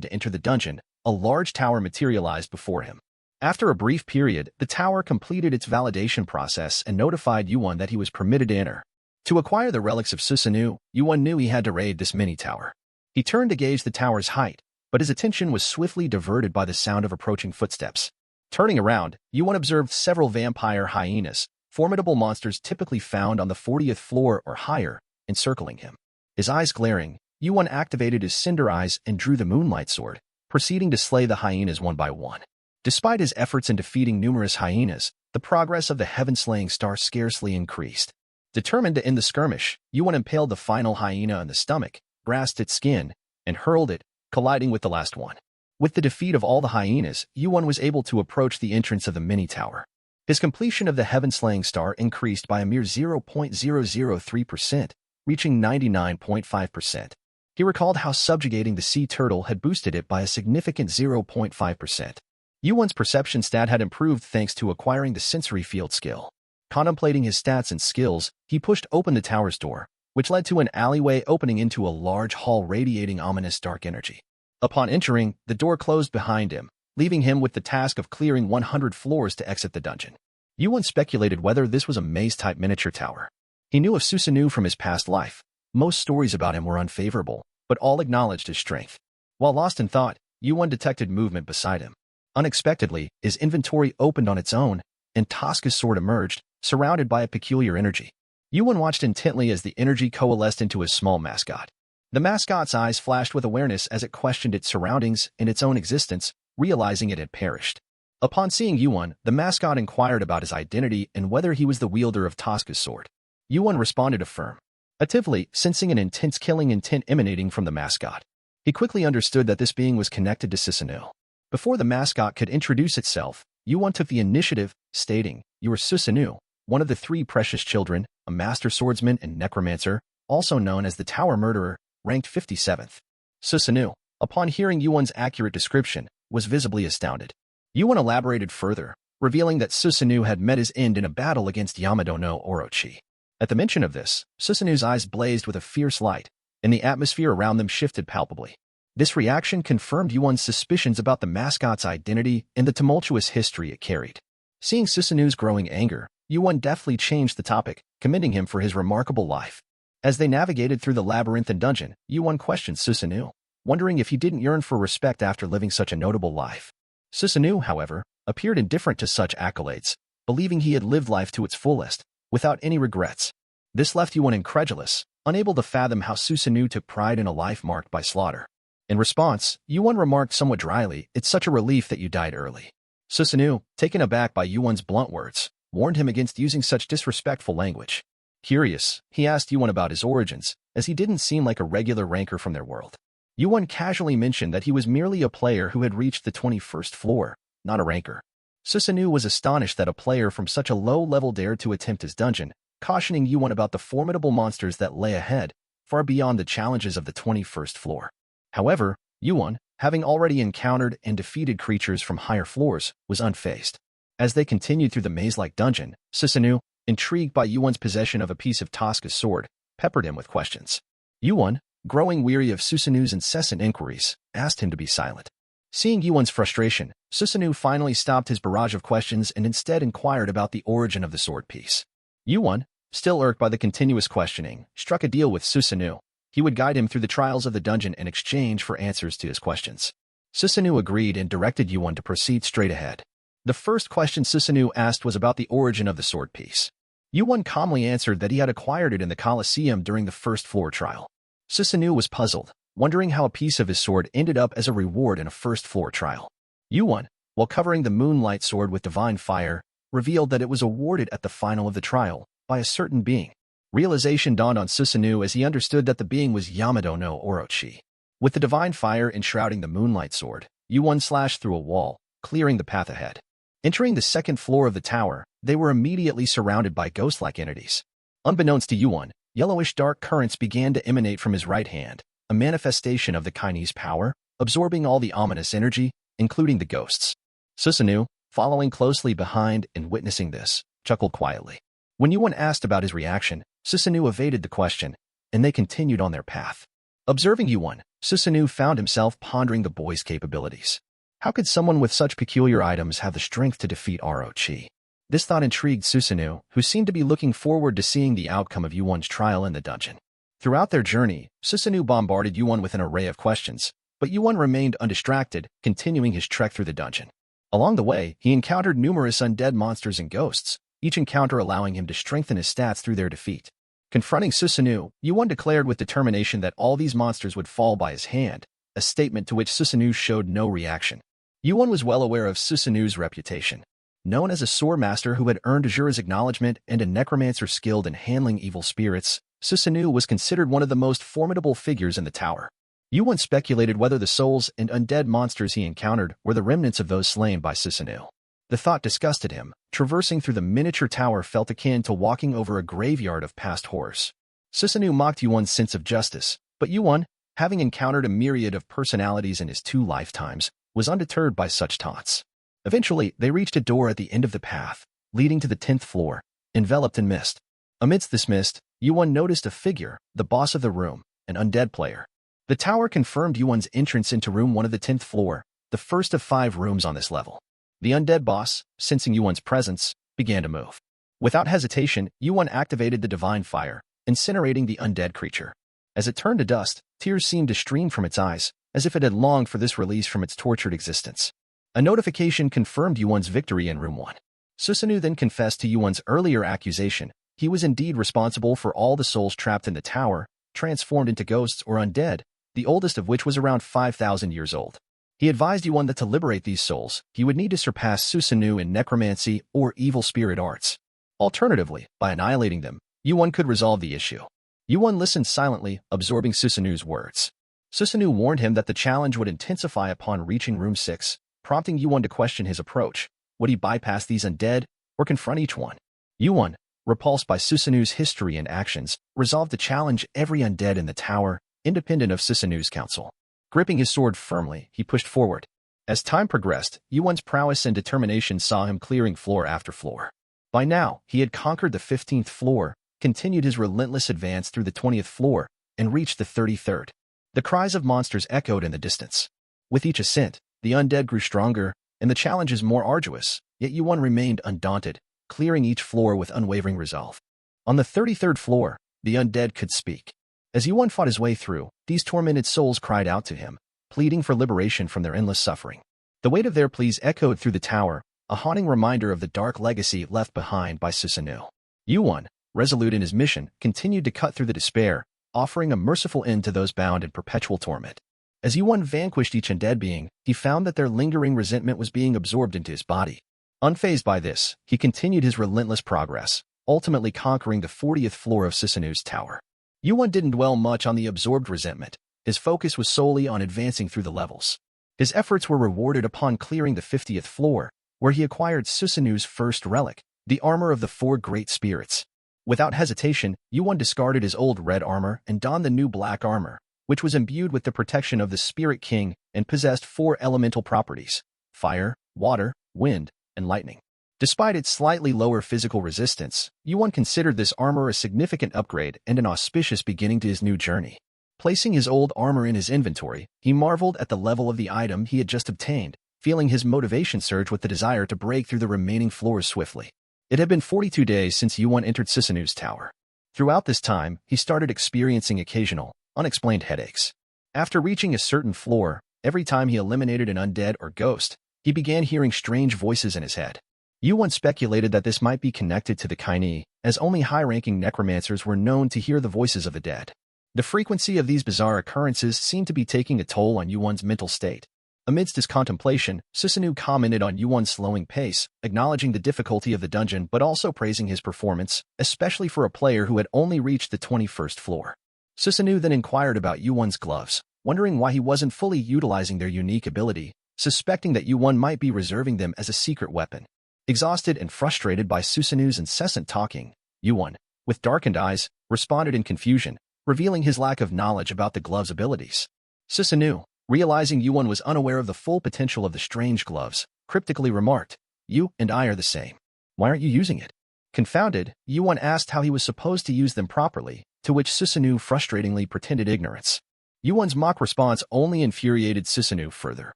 to enter the dungeon, a large tower materialized before him. After a brief period, the tower completed its validation process and notified Yuan that he was permitted to enter. To acquire the relics of Susanoo, Yuan knew he had to raid this mini-tower. He turned to gauge the tower's height, but his attention was swiftly diverted by the sound of approaching footsteps. Turning around, Yuan observed several vampire hyenas, formidable monsters typically found on the 40th floor or higher, encircling him. His eyes glaring, Yuan activated his cinder eyes and drew the moonlight sword, proceeding to slay the hyenas one by one. Despite his efforts in defeating numerous hyenas, the progress of the heaven-slaying star scarcely increased. Determined to end the skirmish, Yuan impaled the final hyena on the stomach, grasped its skin, and hurled it, colliding with the last one. With the defeat of all the hyenas, Yuan was able to approach the entrance of the mini-tower. His completion of the heaven-slaying star increased by a mere 0.003%, reaching 99.5%. He recalled how subjugating the sea turtle had boosted it by a significant 0.5%. Yuan's perception stat had improved thanks to acquiring the sensory field skill. Contemplating his stats and skills, he pushed open the tower's door, which led to an alleyway opening into a large hall radiating ominous dark energy. Upon entering, the door closed behind him, leaving him with the task of clearing 100 floors to exit the dungeon. Yuan speculated whether this was a maze-type miniature tower. He knew of Susanoo from his past life. Most stories about him were unfavorable, but all acknowledged his strength. While lost in thought, Yuan detected movement beside him. Unexpectedly, his inventory opened on its own, and Tosca's sword emerged, surrounded by a peculiar energy. Yuan watched intently as the energy coalesced into a small mascot. The mascot's eyes flashed with awareness as it questioned its surroundings and its own existence, realizing it had perished. Upon seeing Yuan, the mascot inquired about his identity and whether he was the wielder of Tosca's sword. Yuan responded affirmatively, sensing an intense killing intent emanating from the mascot. He quickly understood that this being was connected to Susanoo. Before the mascot could introduce itself, Yuan took the initiative, stating, "You are Susanoo, one of the three precious children, a master swordsman and necromancer, also known as the Tower Murderer, ranked 57th. Susanoo, upon hearing Yuan's accurate description, was visibly astounded. Yuan elaborated further, revealing that Susanoo had met his end in a battle against Yamado no Orochi. At the mention of this, Susanoo's eyes blazed with a fierce light, and the atmosphere around them shifted palpably. This reaction confirmed Yuan's suspicions about the mascot's identity and the tumultuous history it carried. Seeing Susanoo's growing anger, Yuan deftly changed the topic, commending him for his remarkable life. As they navigated through the labyrinthine dungeon, Yuan questioned Susanoo, wondering if he didn't yearn for respect after living such a notable life. Susanoo, however, appeared indifferent to such accolades, believing he had lived life to its fullest, without any regrets. This left Yuan incredulous, unable to fathom how Susanoo took pride in a life marked by slaughter. In response, Yuan remarked somewhat dryly, "It's such a relief that you died early." Susanoo, taken aback by Yuan's blunt words, warned him against using such disrespectful language. Curious, he asked Yuan about his origins, as he didn't seem like a regular ranker from their world. Yuan casually mentioned that he was merely a player who had reached the 21st floor, not a ranker. Susanoo was astonished that a player from such a low level dared to attempt his dungeon, cautioning Yuan about the formidable monsters that lay ahead, far beyond the challenges of the 21st floor. However, Yuan, having already encountered and defeated creatures from higher floors, was unfazed. As they continued through the maze-like dungeon, Susanoo, intrigued by Yuwon's possession of a piece of Tosca's sword, peppered him with questions. Yuwon, growing weary of Susanoo's incessant inquiries, asked him to be silent. Seeing Yuwon's frustration, Susanoo finally stopped his barrage of questions and instead inquired about the origin of the sword piece. Yuwon, still irked by the continuous questioning, struck a deal with Susanoo. He would guide him through the trials of the dungeon in exchange for answers to his questions. Susanoo agreed and directed Yuwon to proceed straight ahead. The first question Susanoo asked was about the origin of the sword piece. Yuwon calmly answered that he had acquired it in the Colosseum during the first floor trial. Susanoo was puzzled, wondering how a piece of his sword ended up as a reward in a first floor trial. Yuwon, while covering the moonlight sword with divine fire, revealed that it was awarded at the final of the trial by a certain being. Realization dawned on Susanoo as he understood that the being was Yamado no Orochi. With the divine fire enshrouding the moonlight sword, Yuwon slashed through a wall, clearing the path ahead. Entering the second floor of the tower, they were immediately surrounded by ghost-like entities. Unbeknownst to Yuwon, yellowish dark currents began to emanate from his right hand, a manifestation of the Chinese power, absorbing all the ominous energy, including the ghosts. Susanoo, following closely behind and witnessing this, chuckled quietly. When Yuwon asked about his reaction, Susanoo evaded the question, and they continued on their path. Observing Yuwon, Susanoo found himself pondering the boy's capabilities. How could someone with such peculiar items have the strength to defeat Orochi? This thought intrigued Susanoo, who seemed to be looking forward to seeing the outcome of Yuwon's trial in the dungeon. Throughout their journey, Susanoo bombarded Yuwon with an array of questions, but Yuwon remained undistracted, continuing his trek through the dungeon. Along the way, he encountered numerous undead monsters and ghosts, each encounter allowing him to strengthen his stats through their defeat. Confronting Susanoo, Yuwon declared with determination that all these monsters would fall by his hand, a statement to which Susanoo showed no reaction. Yuwon was well aware of Susanoo's reputation. Known as a sword master who had earned Ajura's acknowledgement and a necromancer skilled in handling evil spirits, Susanoo was considered one of the most formidable figures in the tower. Yuwon speculated whether the souls and undead monsters he encountered were the remnants of those slain by Susanoo. The thought disgusted him. Traversing through the miniature tower felt akin to walking over a graveyard of past horrors. Susanoo mocked Yuwon's sense of justice, but Yuwon, having encountered a myriad of personalities in his 2 lifetimes, was undeterred by such taunts. Eventually, they reached a door at the end of the path, leading to the 10th floor, enveloped in mist. Amidst this mist, Yuwon noticed a figure, the boss of the room, an undead player. The tower confirmed Yuwon's entrance into room 1 of the 10th floor, the first of 5 rooms on this level. The undead boss, sensing Yuwon's presence, began to move. Without hesitation, Yuwon activated the divine fire, incinerating the undead creature. As it turned to dust, tears seemed to stream from its eyes, as if it had longed for this release from its tortured existence. A notification confirmed Yuwon's victory in room 1. Susanoo then confessed to Yuwon's earlier accusation. He was indeed responsible for all the souls trapped in the tower, transformed into ghosts or undead, the oldest of which was around 5,000 years old. He advised Yuwon that to liberate these souls, he would need to surpass Susanoo in necromancy or evil spirit arts. Alternatively, by annihilating them, Yuwon could resolve the issue. Yuwon listened silently, absorbing Susanoo's words. Susanoo warned him that the challenge would intensify upon reaching room 6, prompting Yuwon to question his approach. Would he bypass these undead, or confront each one? Yuwon, repulsed by Susanoo's history and actions, resolved to challenge every undead in the tower, independent of Susanoo's counsel. Gripping his sword firmly, he pushed forward. As time progressed, Yuwon's prowess and determination saw him clearing floor after floor. By now, he had conquered the 15th floor, continued his relentless advance through the 20th floor, and reached the 33rd. The cries of monsters echoed in the distance. With each ascent, the undead grew stronger, and the challenges more arduous, yet Yuwon remained undaunted, clearing each floor with unwavering resolve. On the 33rd floor, the undead could speak. As Yuwon fought his way through, these tormented souls cried out to him, pleading for liberation from their endless suffering. The weight of their pleas echoed through the tower, a haunting reminder of the dark legacy left behind by Susanoo. Yuwon, resolute in his mission, continued to cut through the despair, offering a merciful end to those bound in perpetual torment. As Yuwon vanquished each undead being, he found that their lingering resentment was being absorbed into his body. Unfazed by this, he continued his relentless progress, ultimately conquering the 40th floor of Susanoo's tower. Yuwon didn't dwell much on the absorbed resentment. His focus was solely on advancing through the levels. His efforts were rewarded upon clearing the 50th floor, where he acquired Susanoo's first relic, the armor of the 4 great spirits. Without hesitation, Yuwon discarded his old red armor and donned the new black armor, which was imbued with the protection of the Spirit King and possessed 4 elemental properties: fire, water, wind, and lightning. Despite its slightly lower physical resistance, Yuan considered this armor a significant upgrade and an auspicious beginning to his new journey. Placing his old armor in his inventory, he marveled at the level of the item he had just obtained, feeling his motivation surge with the desire to break through the remaining floors swiftly. It had been 42 days since Yuan entered Susanoo's tower. Throughout this time, he started experiencing occasional, unexplained headaches. After reaching a certain floor, every time he eliminated an undead or ghost, he began hearing strange voices in his head. Yuan speculated that this might be connected to the Kaini, as only high-ranking necromancers were known to hear the voices of the dead. The frequency of these bizarre occurrences seemed to be taking a toll on Yuan's mental state. Amidst his contemplation, Susanoo commented on Yuan's slowing pace, acknowledging the difficulty of the dungeon but also praising his performance, especially for a player who had only reached the 21st floor. Susanoo then inquired about Yuan's gloves, wondering why he wasn't fully utilizing their unique ability, suspecting that Yuan might be reserving them as a secret weapon. Exhausted and frustrated by Susanoo's incessant talking, Yuan, with darkened eyes, responded in confusion, revealing his lack of knowledge about the glove's abilities. Susanoo, realizing Yuan was unaware of the full potential of the strange gloves, cryptically remarked, "You and I are the same. Why aren't you using it?" Confounded, Yuan asked how he was supposed to use them properly, to which Susanoo frustratingly pretended ignorance. Yuan's mock response only infuriated Susanoo further.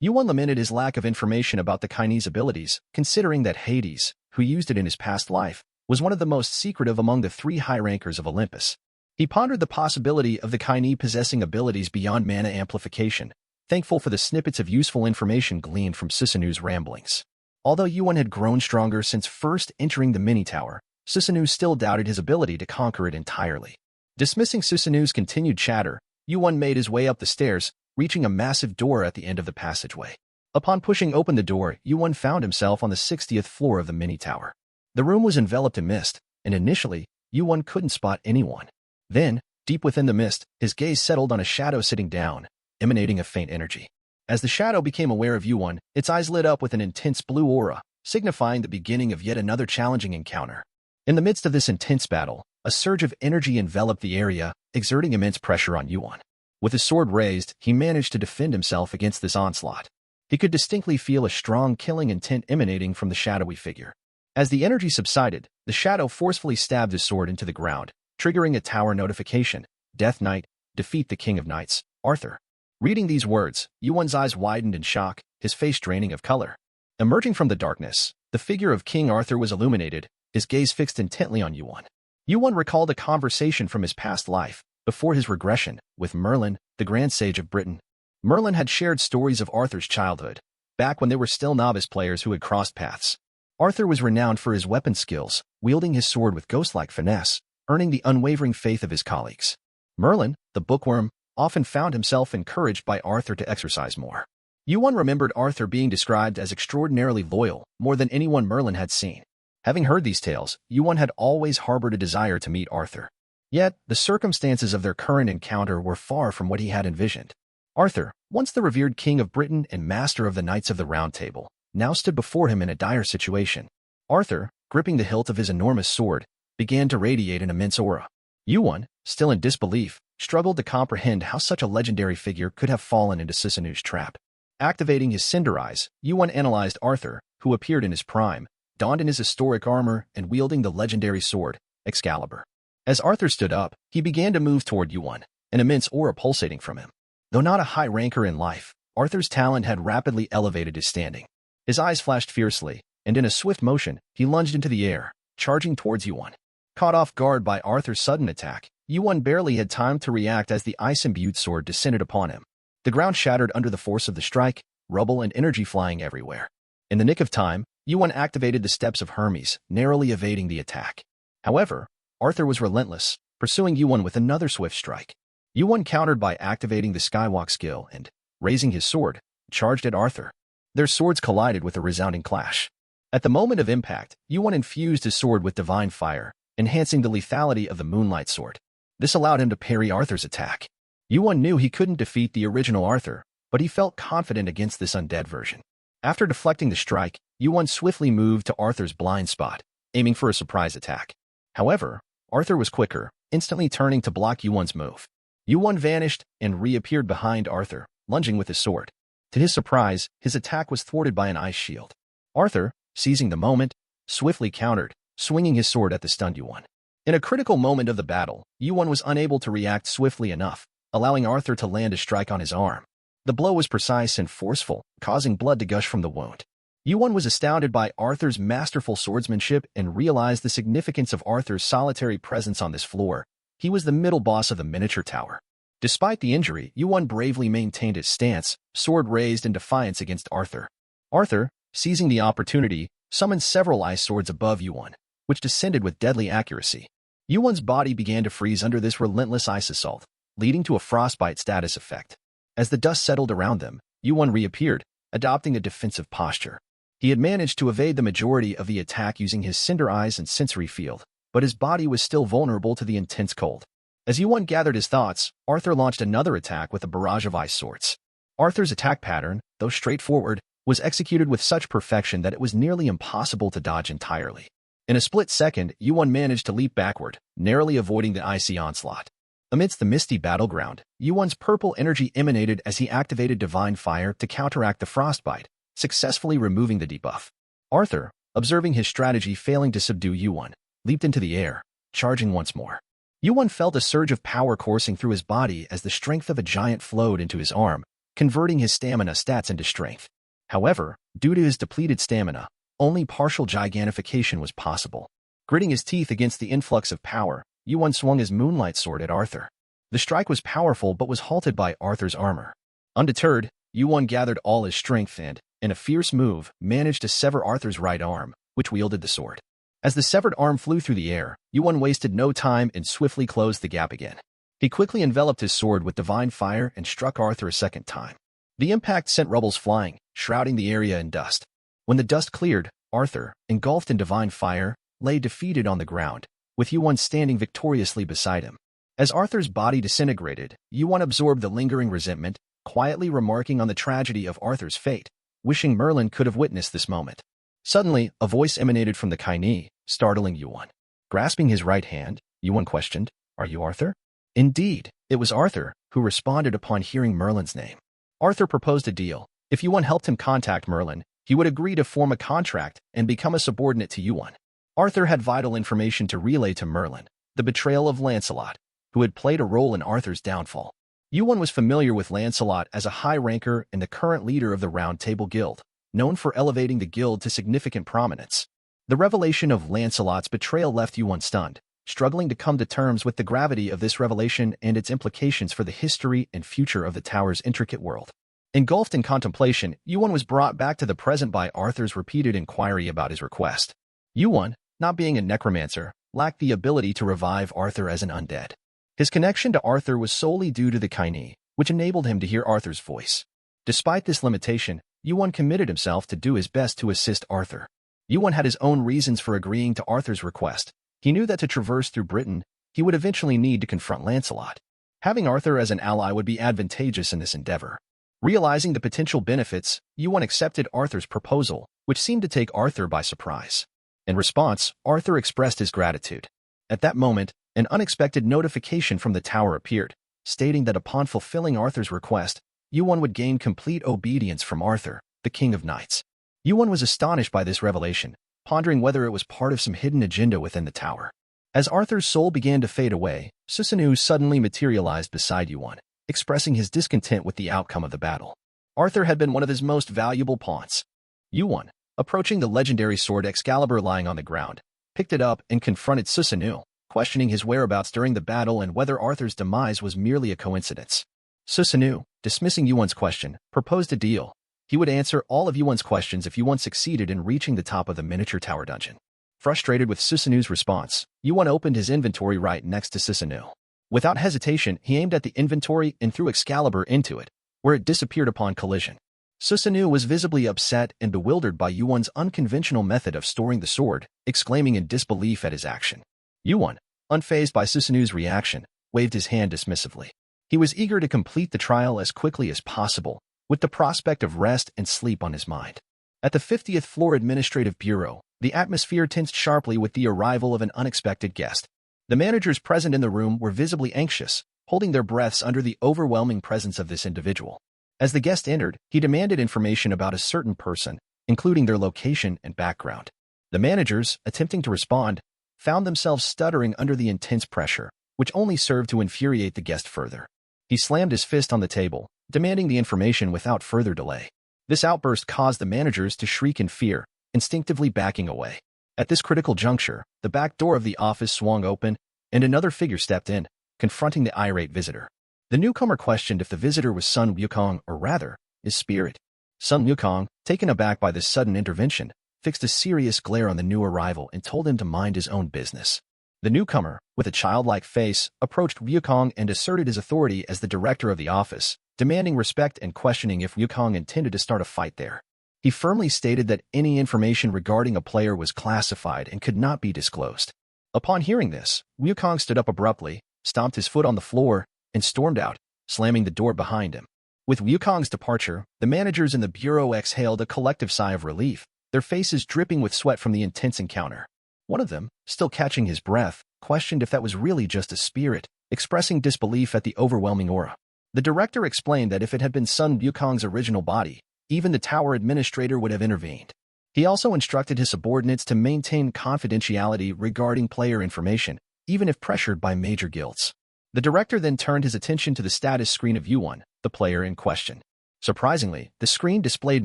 Yuan lamented his lack of information about the Kaini's abilities, considering that Hades, who used it in his past life, was one of the most secretive among the 3 high rankers of Olympus. He pondered the possibility of the Kaini possessing abilities beyond mana amplification, thankful for the snippets of useful information gleaned from Susanoo's ramblings. Although Yuan had grown stronger since first entering the mini-tower, Susanoo still doubted his ability to conquer it entirely. Dismissing Susanoo's continued chatter, Yuan made his way up the stairs, reaching a massive door at the end of the passageway. Upon pushing open the door, Yuan found himself on the 60th floor of the mini-tower. The room was enveloped in mist, and initially, Yuan couldn't spot anyone. Then, deep within the mist, his gaze settled on a shadow sitting down, emanating a faint energy. As the shadow became aware of Yuan, its eyes lit up with an intense blue aura, signifying the beginning of yet another challenging encounter. In the midst of this intense battle, a surge of energy enveloped the area, exerting immense pressure on Yuan. With his sword raised, he managed to defend himself against this onslaught. He could distinctly feel a strong killing intent emanating from the shadowy figure. As the energy subsided, the shadow forcefully stabbed his sword into the ground, triggering a tower notification: Death Knight, defeat the King of Knights, Arthur. Reading these words, Yuan's eyes widened in shock, his face draining of color. Emerging from the darkness, the figure of King Arthur was illuminated, his gaze fixed intently on Yuan. Yuan recalled a conversation from his past life, before his regression, with Merlin, the Grand Sage of Britain. Merlin had shared stories of Arthur's childhood, back when they were still novice players who had crossed paths. Arthur was renowned for his weapon skills, wielding his sword with ghost-like finesse, earning the unwavering faith of his colleagues. Merlin, the bookworm, often found himself encouraged by Arthur to exercise more. Yuan remembered Arthur being described as extraordinarily loyal, more than anyone Merlin had seen. Having heard these tales, Yuan had always harbored a desire to meet Arthur. Yet, the circumstances of their current encounter were far from what he had envisioned. Arthur, once the revered king of Britain and master of the Knights of the Round Table, now stood before him in a dire situation. Arthur, gripping the hilt of his enormous sword, began to radiate an immense aura. Yuan, still in disbelief, struggled to comprehend how such a legendary figure could have fallen into Susanoo's trap. Activating his cinder eyes, Yuan analyzed Arthur, who appeared in his prime, donned in his historic armor and wielding the legendary sword, Excalibur. As Arthur stood up, he began to move toward Yuan, an immense aura pulsating from him. Though not a high ranker in life, Arthur's talent had rapidly elevated his standing. His eyes flashed fiercely, and in a swift motion, he lunged into the air, charging towards Yuan. Caught off guard by Arthur's sudden attack, Yuan barely had time to react as the ice-imbued sword descended upon him. The ground shattered under the force of the strike, rubble and energy flying everywhere. In the nick of time, Yuan activated the steps of Hermes, narrowly evading the attack. However, Arthur was relentless, pursuing Yuan with another swift strike. Yuan countered by activating the skywalk skill and, raising his sword, charged at Arthur. Their swords collided with a resounding clash. At the moment of impact, Yuan infused his sword with divine fire, enhancing the lethality of the Moonlight Sword. This allowed him to parry Arthur's attack. Yuan knew he couldn't defeat the original Arthur, but he felt confident against this undead version. After deflecting the strike, Yuan swiftly moved to Arthur's blind spot, aiming for a surprise attack. However, Arthur was quicker, instantly turning to block Yuan's move. Yuan vanished and reappeared behind Arthur, lunging with his sword. To his surprise, his attack was thwarted by an ice shield. Arthur, seizing the moment, swiftly countered, swinging his sword at the stunned Yuan. In a critical moment of the battle, Yuan was unable to react swiftly enough, allowing Arthur to land a strike on his arm. The blow was precise and forceful, causing blood to gush from the wound. Yuan was astounded by Arthur's masterful swordsmanship and realized the significance of Arthur's solitary presence on this floor. He was the middle boss of the miniature tower. Despite the injury, Yuan bravely maintained his stance, sword raised in defiance against Arthur. Arthur, seizing the opportunity, summoned several ice swords above Yuan, which descended with deadly accuracy. Yuan's body began to freeze under this relentless ice assault, leading to a frostbite status effect. As the dust settled around them, Yuan reappeared, adopting a defensive posture. He had managed to evade the majority of the attack using his cinder eyes and sensory field, but his body was still vulnerable to the intense cold. As Yuan gathered his thoughts, Arthur launched another attack with a barrage of ice swords. Arthur's attack pattern, though straightforward, was executed with such perfection that it was nearly impossible to dodge entirely. In a split second, Yuan managed to leap backward, narrowly avoiding the icy onslaught. Amidst the misty battleground, Yuan's purple energy emanated as he activated Divine Fire to counteract the frostbite, successfully removing the debuff. Arthur, observing his strategy failing to subdue Yuan, leaped into the air, charging once more. Yuan felt a surge of power coursing through his body as the strength of a giant flowed into his arm, converting his stamina stats into strength. However, due to his depleted stamina, only partial gigantification was possible. Gritting his teeth against the influx of power, Yuan swung his moonlight sword at Arthur. The strike was powerful but was halted by Arthur's armor. Undeterred, Yuan gathered all his strength and, in a fierce move, managed to sever Arthur's right arm, which wielded the sword. As the severed arm flew through the air, Yuan wasted no time and swiftly closed the gap again. He quickly enveloped his sword with Divine Fire and struck Arthur a second time. The impact sent rubbles flying, shrouding the area in dust. When the dust cleared, Arthur, engulfed in Divine Fire, lay defeated on the ground, with Yuan standing victoriously beside him. As Arthur's body disintegrated, Yuan absorbed the lingering resentment, quietly remarking on the tragedy of Arthur's fate, wishing Merlin could have witnessed this moment. Suddenly, a voice emanated from the Kaini, startling Yuan. Grasping his right hand, Yuan questioned, "Are you Arthur?" Indeed, it was Arthur, who responded upon hearing Merlin's name. Arthur proposed a deal. If Yuan helped him contact Merlin, he would agree to form a contract and become a subordinate to Yuan. Arthur had vital information to relay to Merlin, the betrayal of Lancelot, who had played a role in Arthur's downfall. Yuan was familiar with Lancelot as a high ranker and the current leader of the Round Table Guild, known for elevating the guild to significant prominence. The revelation of Lancelot's betrayal left Yuan stunned, struggling to come to terms with the gravity of this revelation and its implications for the history and future of the tower's intricate world. Engulfed in contemplation, Yuan was brought back to the present by Arthur's repeated inquiry about his request. Yuan, not being a necromancer, lacked the ability to revive Arthur as an undead. His connection to Arthur was solely due to the Kaini, which enabled him to hear Arthur's voice. Despite this limitation, Yuan committed himself to do his best to assist Arthur. Yuan had his own reasons for agreeing to Arthur's request. He knew that to traverse through Britain, he would eventually need to confront Lancelot. Having Arthur as an ally would be advantageous in this endeavor. Realizing the potential benefits, Yuan accepted Arthur's proposal, which seemed to take Arthur by surprise. In response, Arthur expressed his gratitude. At that moment, an unexpected notification from the tower appeared, stating that upon fulfilling Arthur's request, Yuan would gain complete obedience from Arthur, the King of Knights. Yuan was astonished by this revelation, pondering whether it was part of some hidden agenda within the tower. As Arthur's soul began to fade away, Susanoo suddenly materialized beside Yuan, expressing his discontent with the outcome of the battle. Arthur had been one of his most valuable pawns. Yuan, approaching the legendary sword Excalibur lying on the ground, picked it up and confronted Susanoo, questioning his whereabouts during the battle and whether Arthur's demise was merely a coincidence. Susanoo, dismissing Yuan's question, proposed a deal. He would answer all of Yuan's questions if Yuan succeeded in reaching the top of the miniature tower dungeon. Frustrated with Susanoo's response, Yuan opened his inventory right next to Susanoo. Without hesitation, he aimed at the inventory and threw Excalibur into it, where it disappeared upon collision. Susanoo was visibly upset and bewildered by Yuan's unconventional method of storing the sword, exclaiming in disbelief at his action. Yuan, unfazed by Susanoo's reaction, waved his hand dismissively. He was eager to complete the trial as quickly as possible, with the prospect of rest and sleep on his mind. At the 50th floor administrative bureau, the atmosphere tensed sharply with the arrival of an unexpected guest. The managers present in the room were visibly anxious, holding their breaths under the overwhelming presence of this individual. As the guest entered, he demanded information about a certain person, including their location and background. The managers, attempting to respond, found themselves stuttering under the intense pressure, which only served to infuriate the guest further. He slammed his fist on the table, demanding the information without further delay. This outburst caused the managers to shriek in fear, instinctively backing away. At this critical juncture, the back door of the office swung open, and another figure stepped in, confronting the irate visitor. The newcomer questioned if the visitor was Sun Wukong, or rather, his spirit. Sun Wukong, taken aback by this sudden intervention, fixed a serious glare on the new arrival and told him to mind his own business. The newcomer, with a childlike face, approached Wukong and asserted his authority as the director of the office, demanding respect and questioning if Wukong intended to start a fight there. He firmly stated that any information regarding a player was classified and could not be disclosed. Upon hearing this, Wukong stood up abruptly, stomped his foot on the floor, and stormed out, slamming the door behind him. With Wukong's departure, the managers in the bureau exhaled a collective sigh of relief, their faces dripping with sweat from the intense encounter. One of them, still catching his breath, questioned if that was really just a spirit, expressing disbelief at the overwhelming aura. The director explained that if it had been Sun Wukong's original body, even the tower administrator would have intervened. He also instructed his subordinates to maintain confidentiality regarding player information, even if pressured by major guilds. The director then turned his attention to the status screen of YuWon, the player in question. Surprisingly, the screen displayed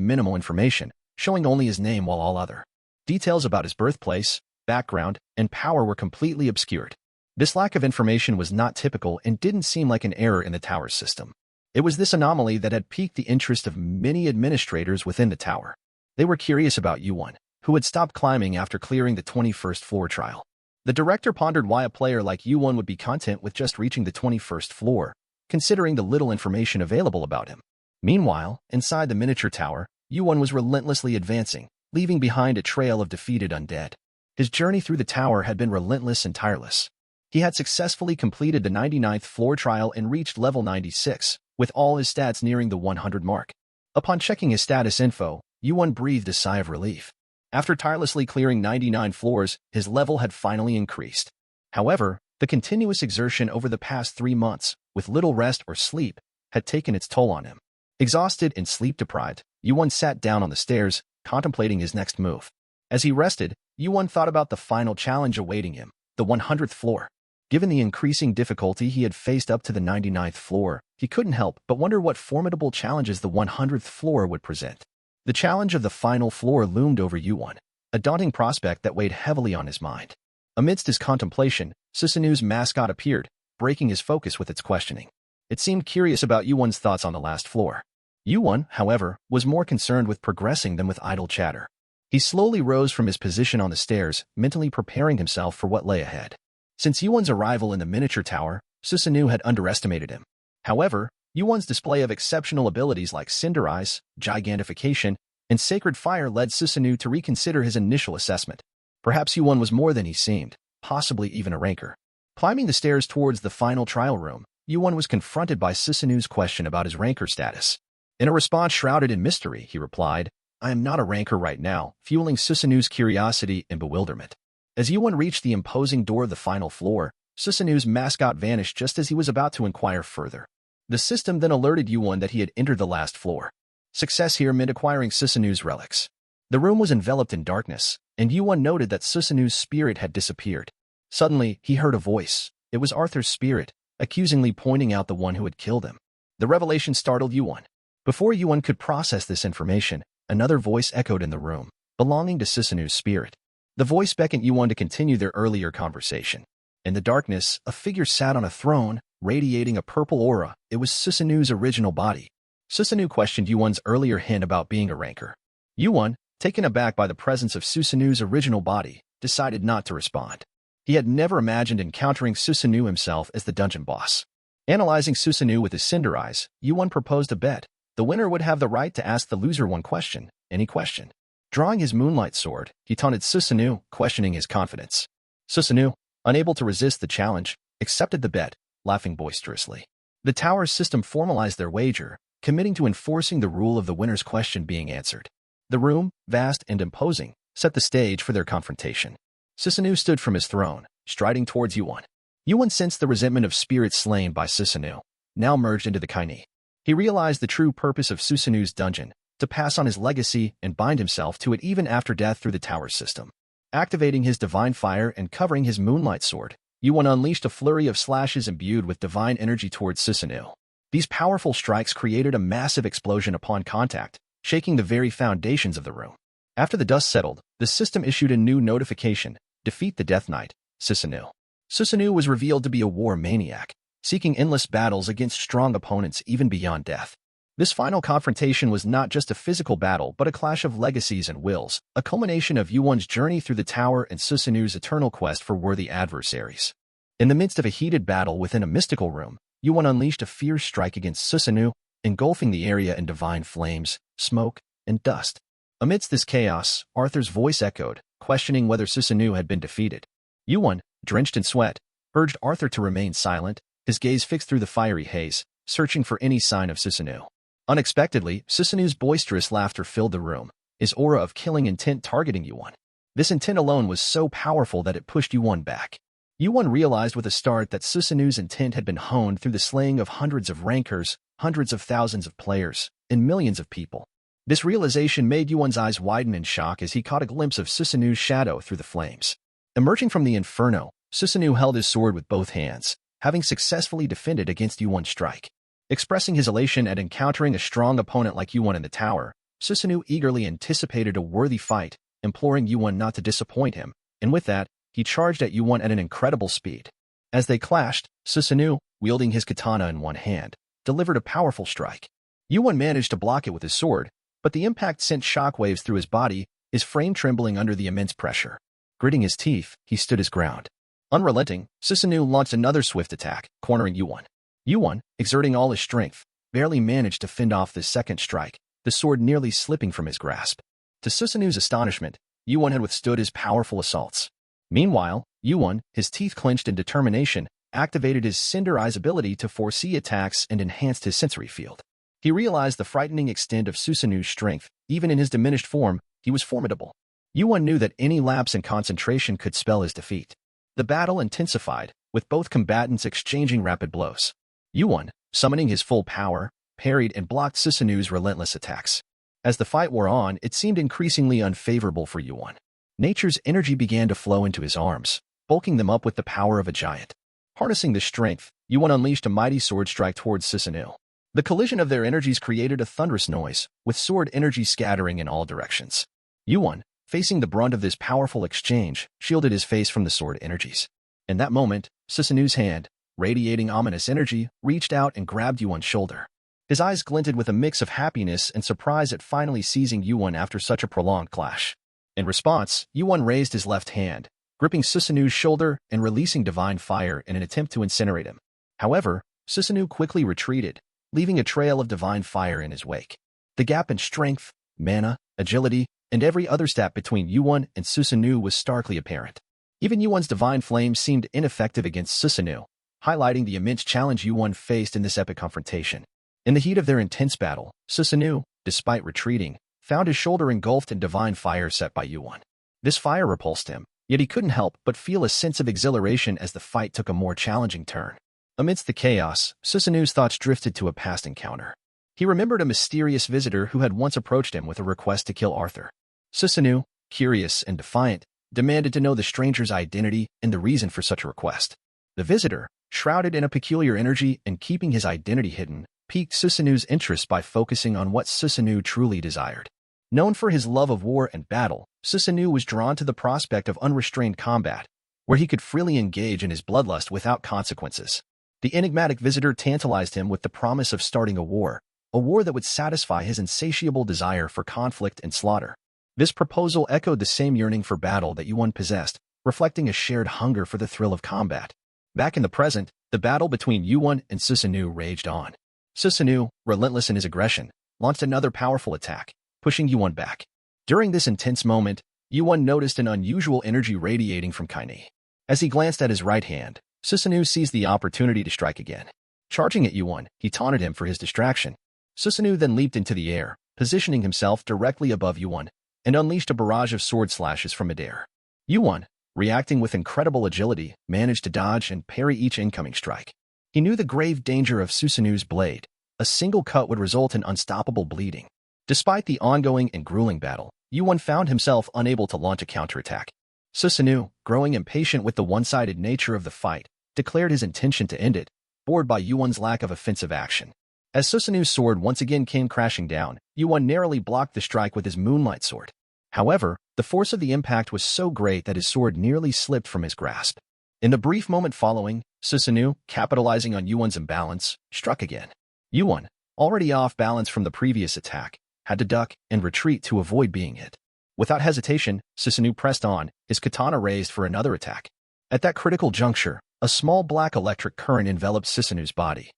minimal information, showing only his name while all other details about his birthplace, background, and power were completely obscured. This lack of information was not typical and didn't seem like an error in the tower's system. It was this anomaly that had piqued the interest of many administrators within the tower. They were curious about YuWon, who had stopped climbing after clearing the 21st floor trial. The director pondered why a player like YuWon would be content with just reaching the 21st floor, considering the little information available about him. Meanwhile, inside the miniature tower, YuWon was relentlessly advancing, leaving behind a trail of defeated undead. His journey through the tower had been relentless and tireless. He had successfully completed the 99th floor trial and reached level 96, with all his stats nearing the 100 mark. Upon checking his status info, YuWon breathed a sigh of relief. After tirelessly clearing 99 floors, his level had finally increased. However, the continuous exertion over the past 3 months, with little rest or sleep, had taken its toll on him. Exhausted and sleep-deprived, YuWon sat down on the stairs, contemplating his next move. As he rested, YuWon thought about the final challenge awaiting him, the 100th floor. Given the increasing difficulty he had faced up to the 99th floor, he couldn't help but wonder what formidable challenges the 100th floor would present. The challenge of the final floor loomed over YuWon, a daunting prospect that weighed heavily on his mind. Amidst his contemplation, Susanoo's mascot appeared, breaking his focus with its questioning. It seemed curious about YuWon's thoughts on the last floor. YuWon, however, was more concerned with progressing than with idle chatter. He slowly rose from his position on the stairs, mentally preparing himself for what lay ahead. Since YuWon's arrival in the miniature tower, Susanoo had underestimated him. However, YuWon's display of exceptional abilities like Cinder Eyes, Gigantification, and Sacred Fire led Susanoo to reconsider his initial assessment. Perhaps YuWon was more than he seemed, possibly even a ranker. Climbing the stairs towards the final trial room, YuWon was confronted by Susanoo's question about his ranker status. In a response shrouded in mystery, he replied, "I am not a ranker right now," fueling Susanoo's curiosity and bewilderment. As YuWon reached the imposing door of the final floor, Susanoo's mascot vanished just as he was about to inquire further. The system then alerted YuWon that he had entered the last floor. Success here meant acquiring Susanoo's relics. The room was enveloped in darkness, and YuWon noted that Susanoo's spirit had disappeared. Suddenly, he heard a voice. It was Arthur's spirit, accusingly pointing out the one who had killed him. The revelation startled YuWon. Before YuWon could process this information, another voice echoed in the room, belonging to Susanoo's spirit. The voice beckoned YuWon to continue their earlier conversation. In the darkness, a figure sat on a throne, radiating a purple aura. It was Susanoo's original body. Susanoo questioned YuWon's earlier hint about being a ranker. YuWon, taken aback by the presence of Susanoo's original body, decided not to respond. He had never imagined encountering Susanoo himself as the dungeon boss. Analyzing Susanoo with his Cinder Eyes, YuWon proposed a bet. The winner would have the right to ask the loser one question, any question. Drawing his moonlight sword, he taunted Susanoo, questioning his confidence. Susanoo, unable to resist the challenge, accepted the bet, laughing boisterously. The tower's system formalized their wager, committing to enforcing the rule of the winner's question being answered. The room, vast and imposing, set the stage for their confrontation. Susanoo stood from his throne, striding towards YuWon. YuWon sensed the resentment of spirits slain by Susanoo, now merged into the Kaini. He realized the true purpose of Susanoo's dungeon, to pass on his legacy and bind himself to it even after death through the tower system. Activating his divine fire and covering his moonlight sword, Yuan unleashed a flurry of slashes imbued with divine energy towards Susanoo. These powerful strikes created a massive explosion upon contact, shaking the very foundations of the room. After the dust settled, the system issued a new notification: defeat the Death Knight, Susanoo. Susanoo was revealed to be a war maniac, seeking endless battles against strong opponents even beyond death. This final confrontation was not just a physical battle but a clash of legacies and wills, a culmination of Yuwon's journey through the tower and Susanoo's eternal quest for worthy adversaries. In the midst of a heated battle within a mystical room, Yuan unleashed a fierce strike against Susanoo, engulfing the area in divine flames, smoke, and dust. Amidst this chaos, Arthur's voice echoed, questioning whether Susanoo had been defeated. Yuan, drenched in sweat, urged Arthur to remain silent, his gaze fixed through the fiery haze, searching for any sign of Susanoo. Unexpectedly, Susanoo's boisterous laughter filled the room, his aura of killing intent targeting Yuan. This intent alone was so powerful that it pushed Yuan back. Yuan realized with a start that Susanoo's intent had been honed through the slaying of hundreds of rankers, hundreds of thousands of players, and millions of people. This realization made Yuan's eyes widen in shock as he caught a glimpse of Susanoo's shadow through the flames. Emerging from the inferno, Susanoo held his sword with both hands, having successfully defended against Yuan's strike. Expressing his elation at encountering a strong opponent like Yuan in the tower, Susanoo eagerly anticipated a worthy fight, imploring Yuan not to disappoint him, and with that, he charged at Yuan at an incredible speed. As they clashed, Susanoo, wielding his katana in one hand, delivered a powerful strike. Yuan managed to block it with his sword, but the impact sent shockwaves through his body, his frame trembling under the immense pressure. Gritting his teeth, he stood his ground. Unrelenting, Susanoo launched another swift attack, cornering Yuan. Yuan, exerting all his strength, barely managed to fend off this second strike, the sword nearly slipping from his grasp. To Susanoo's astonishment, Yuan had withstood his powerful assaults. Meanwhile, Yuan, his teeth clenched in determination, activated his Cinder Eye's ability to foresee attacks and enhanced his sensory field. He realized the frightening extent of Susanoo's strength. Even in his diminished form, he was formidable. Yuan knew that any lapse in concentration could spell his defeat. The battle intensified, with both combatants exchanging rapid blows. Yuan, summoning his full power, parried and blocked Susanoo's relentless attacks. As the fight wore on, it seemed increasingly unfavorable for Yuan. Nature's energy began to flow into his arms, bulking them up with the power of a giant. Harnessing this strength, Yuan unleashed a mighty sword strike towards Susanoo. The collision of their energies created a thunderous noise, with sword energy scattering in all directions. Yuan, facing the brunt of this powerful exchange, shielded his face from the sword energies. In that moment, Susanoo's hand, radiating ominous energy, reached out and grabbed Yuan's shoulder. His eyes glinted with a mix of happiness and surprise at finally seizing Yuan after such a prolonged clash. In response, Yuan raised his left hand, gripping Susanoo's shoulder and releasing divine fire in an attempt to incinerate him. However, Susanoo quickly retreated, leaving a trail of divine fire in his wake. The gap in strength, mana, agility, and every other stat between Yuan and Susanoo was starkly apparent. Even Yuan's divine flame seemed ineffective against Susanoo, highlighting the immense challenge Yuan faced in this epic confrontation. In the heat of their intense battle, Susanoo, despite retreating, found his shoulder engulfed in divine fire set by Yuan. This fire repulsed him, yet he couldn't help but feel a sense of exhilaration as the fight took a more challenging turn. Amidst the chaos, Susanoo's thoughts drifted to a past encounter. He remembered a mysterious visitor who had once approached him with a request to kill Arthur. Susanoo, curious and defiant, demanded to know the stranger's identity and the reason for such a request. The visitor, shrouded in a peculiar energy and keeping his identity hidden, piqued Susanoo's interest by focusing on what Susanoo truly desired. Known for his love of war and battle, Susanoo was drawn to the prospect of unrestrained combat, where he could freely engage in his bloodlust without consequences. The enigmatic visitor tantalized him with the promise of starting a war that would satisfy his insatiable desire for conflict and slaughter. This proposal echoed the same yearning for battle that Yuan possessed, reflecting a shared hunger for the thrill of combat. Back in the present, the battle between Yuan and Susanoo raged on. Susanoo, relentless in his aggression, launched another powerful attack, pushing Yuan back. During this intense moment, Yuan noticed an unusual energy radiating from Kaini. As he glanced at his right hand, Susanoo seized the opportunity to strike again. Charging at Yuan, he taunted him for his distraction. Susanoo then leaped into the air, positioning himself directly above Yuan, and unleashed a barrage of sword slashes from midair. Yuan, reacting with incredible agility, managed to dodge and parry each incoming strike. He knew the grave danger of Susanoo's blade. A single cut would result in unstoppable bleeding. Despite the ongoing and grueling battle, Yuan found himself unable to launch a counterattack. Susanoo, growing impatient with the one-sided nature of the fight, declared his intention to end it, bored by Yuan's lack of offensive action. As Susanoo's sword once again came crashing down, Yuan narrowly blocked the strike with his moonlight sword. However, the force of the impact was so great that his sword nearly slipped from his grasp. In the brief moment following, Susanoo, capitalizing on Yuan's imbalance, struck again. Yuan, already off balance from the previous attack, had to duck and retreat to avoid being hit. Without hesitation, Susanoo pressed on, his katana raised for another attack. At that critical juncture, a small black electric current enveloped Susanoo's body,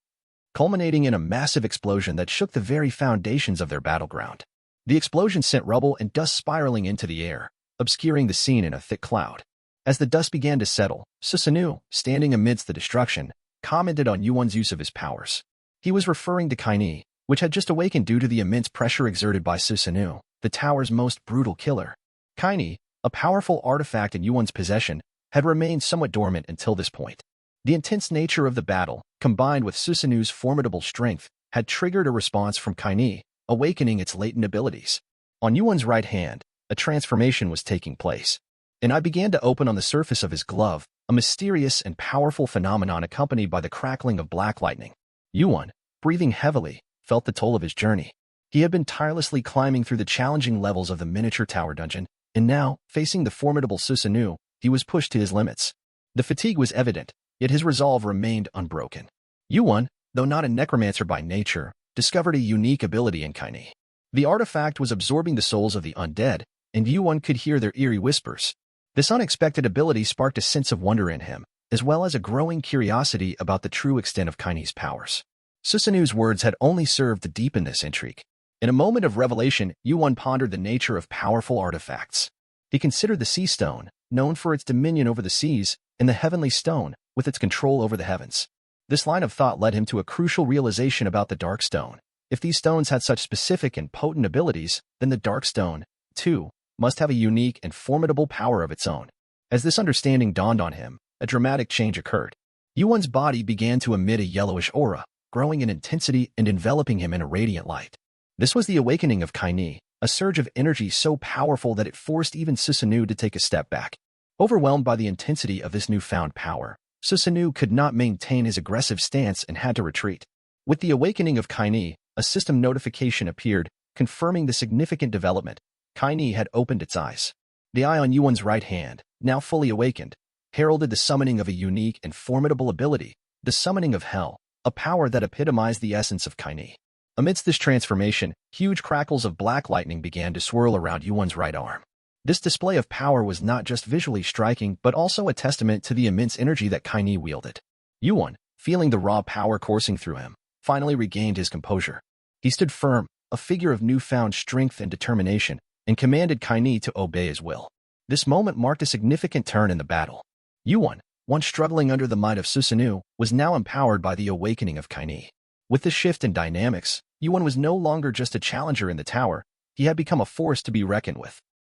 culminating in a massive explosion that shook the very foundations of their battleground. The explosion sent rubble and dust spiraling into the air, obscuring the scene in a thick cloud. As the dust began to settle, Susanoo, standing amidst the destruction, commented on Yuan's use of his powers. He was referring to Kaini, which had just awakened due to the immense pressure exerted by Susanoo, the tower's most brutal killer. Kaini, a powerful artifact in Yuan's possession, had remained somewhat dormant until this point. The intense nature of the battle, combined with Susanoo's formidable strength, had triggered a response from Kaini, awakening its latent abilities. On Yuan's right hand, a transformation was taking place. An eye began to open on the surface of his glove, a mysterious and powerful phenomenon accompanied by the crackling of black lightning. Yuan, breathing heavily, felt the toll of his journey. He had been tirelessly climbing through the challenging levels of the miniature tower dungeon, and now, facing the formidable Susanoo, he was pushed to his limits. The fatigue was evident, yet his resolve remained unbroken. Yuan, though not a necromancer by nature, discovered a unique ability in Kaini. The artifact was absorbing the souls of the undead, and Yuan could hear their eerie whispers. This unexpected ability sparked a sense of wonder in him, as well as a growing curiosity about the true extent of Kaini's powers. Susanoo's words had only served to deepen this intrigue. In a moment of revelation, Yuan pondered the nature of powerful artifacts. He considered the Sea Stone, known for its dominion over the seas, and the Heavenly Stone, with its control over the heavens. This line of thought led him to a crucial realization about the Dark Stone. If these stones had such specific and potent abilities, then the Dark Stone, too, must have a unique and formidable power of its own. As this understanding dawned on him, a dramatic change occurred. Yuan's body began to emit a yellowish aura, growing in intensity and enveloping him in a radiant light. This was the awakening of Kaini, a surge of energy so powerful that it forced even Susanoo to take a step back. Overwhelmed by the intensity of this newfound power, Susanoo could not maintain his aggressive stance and had to retreat. With the awakening of Kaini, a system notification appeared, confirming the significant development. Kaini had opened its eyes. The eye on Yuan's right hand, now fully awakened, heralded the summoning of a unique and formidable ability, the summoning of Hell, a power that epitomized the essence of Kaini. Amidst this transformation, huge crackles of black lightning began to swirl around Yuan's right arm. This display of power was not just visually striking but also a testament to the immense energy that Kaini wielded. Yuan, feeling the raw power coursing through him, finally regained his composure. He stood firm, a figure of newfound strength and determination, and commanded Kaini to obey his will. This moment marked a significant turn in the battle. Yuan, once struggling under the might of Susanoo, was now empowered by the awakening of Kaini. With this shift in dynamics, Yuan was no longer just a challenger in the tower, he had become a force to be reckoned with.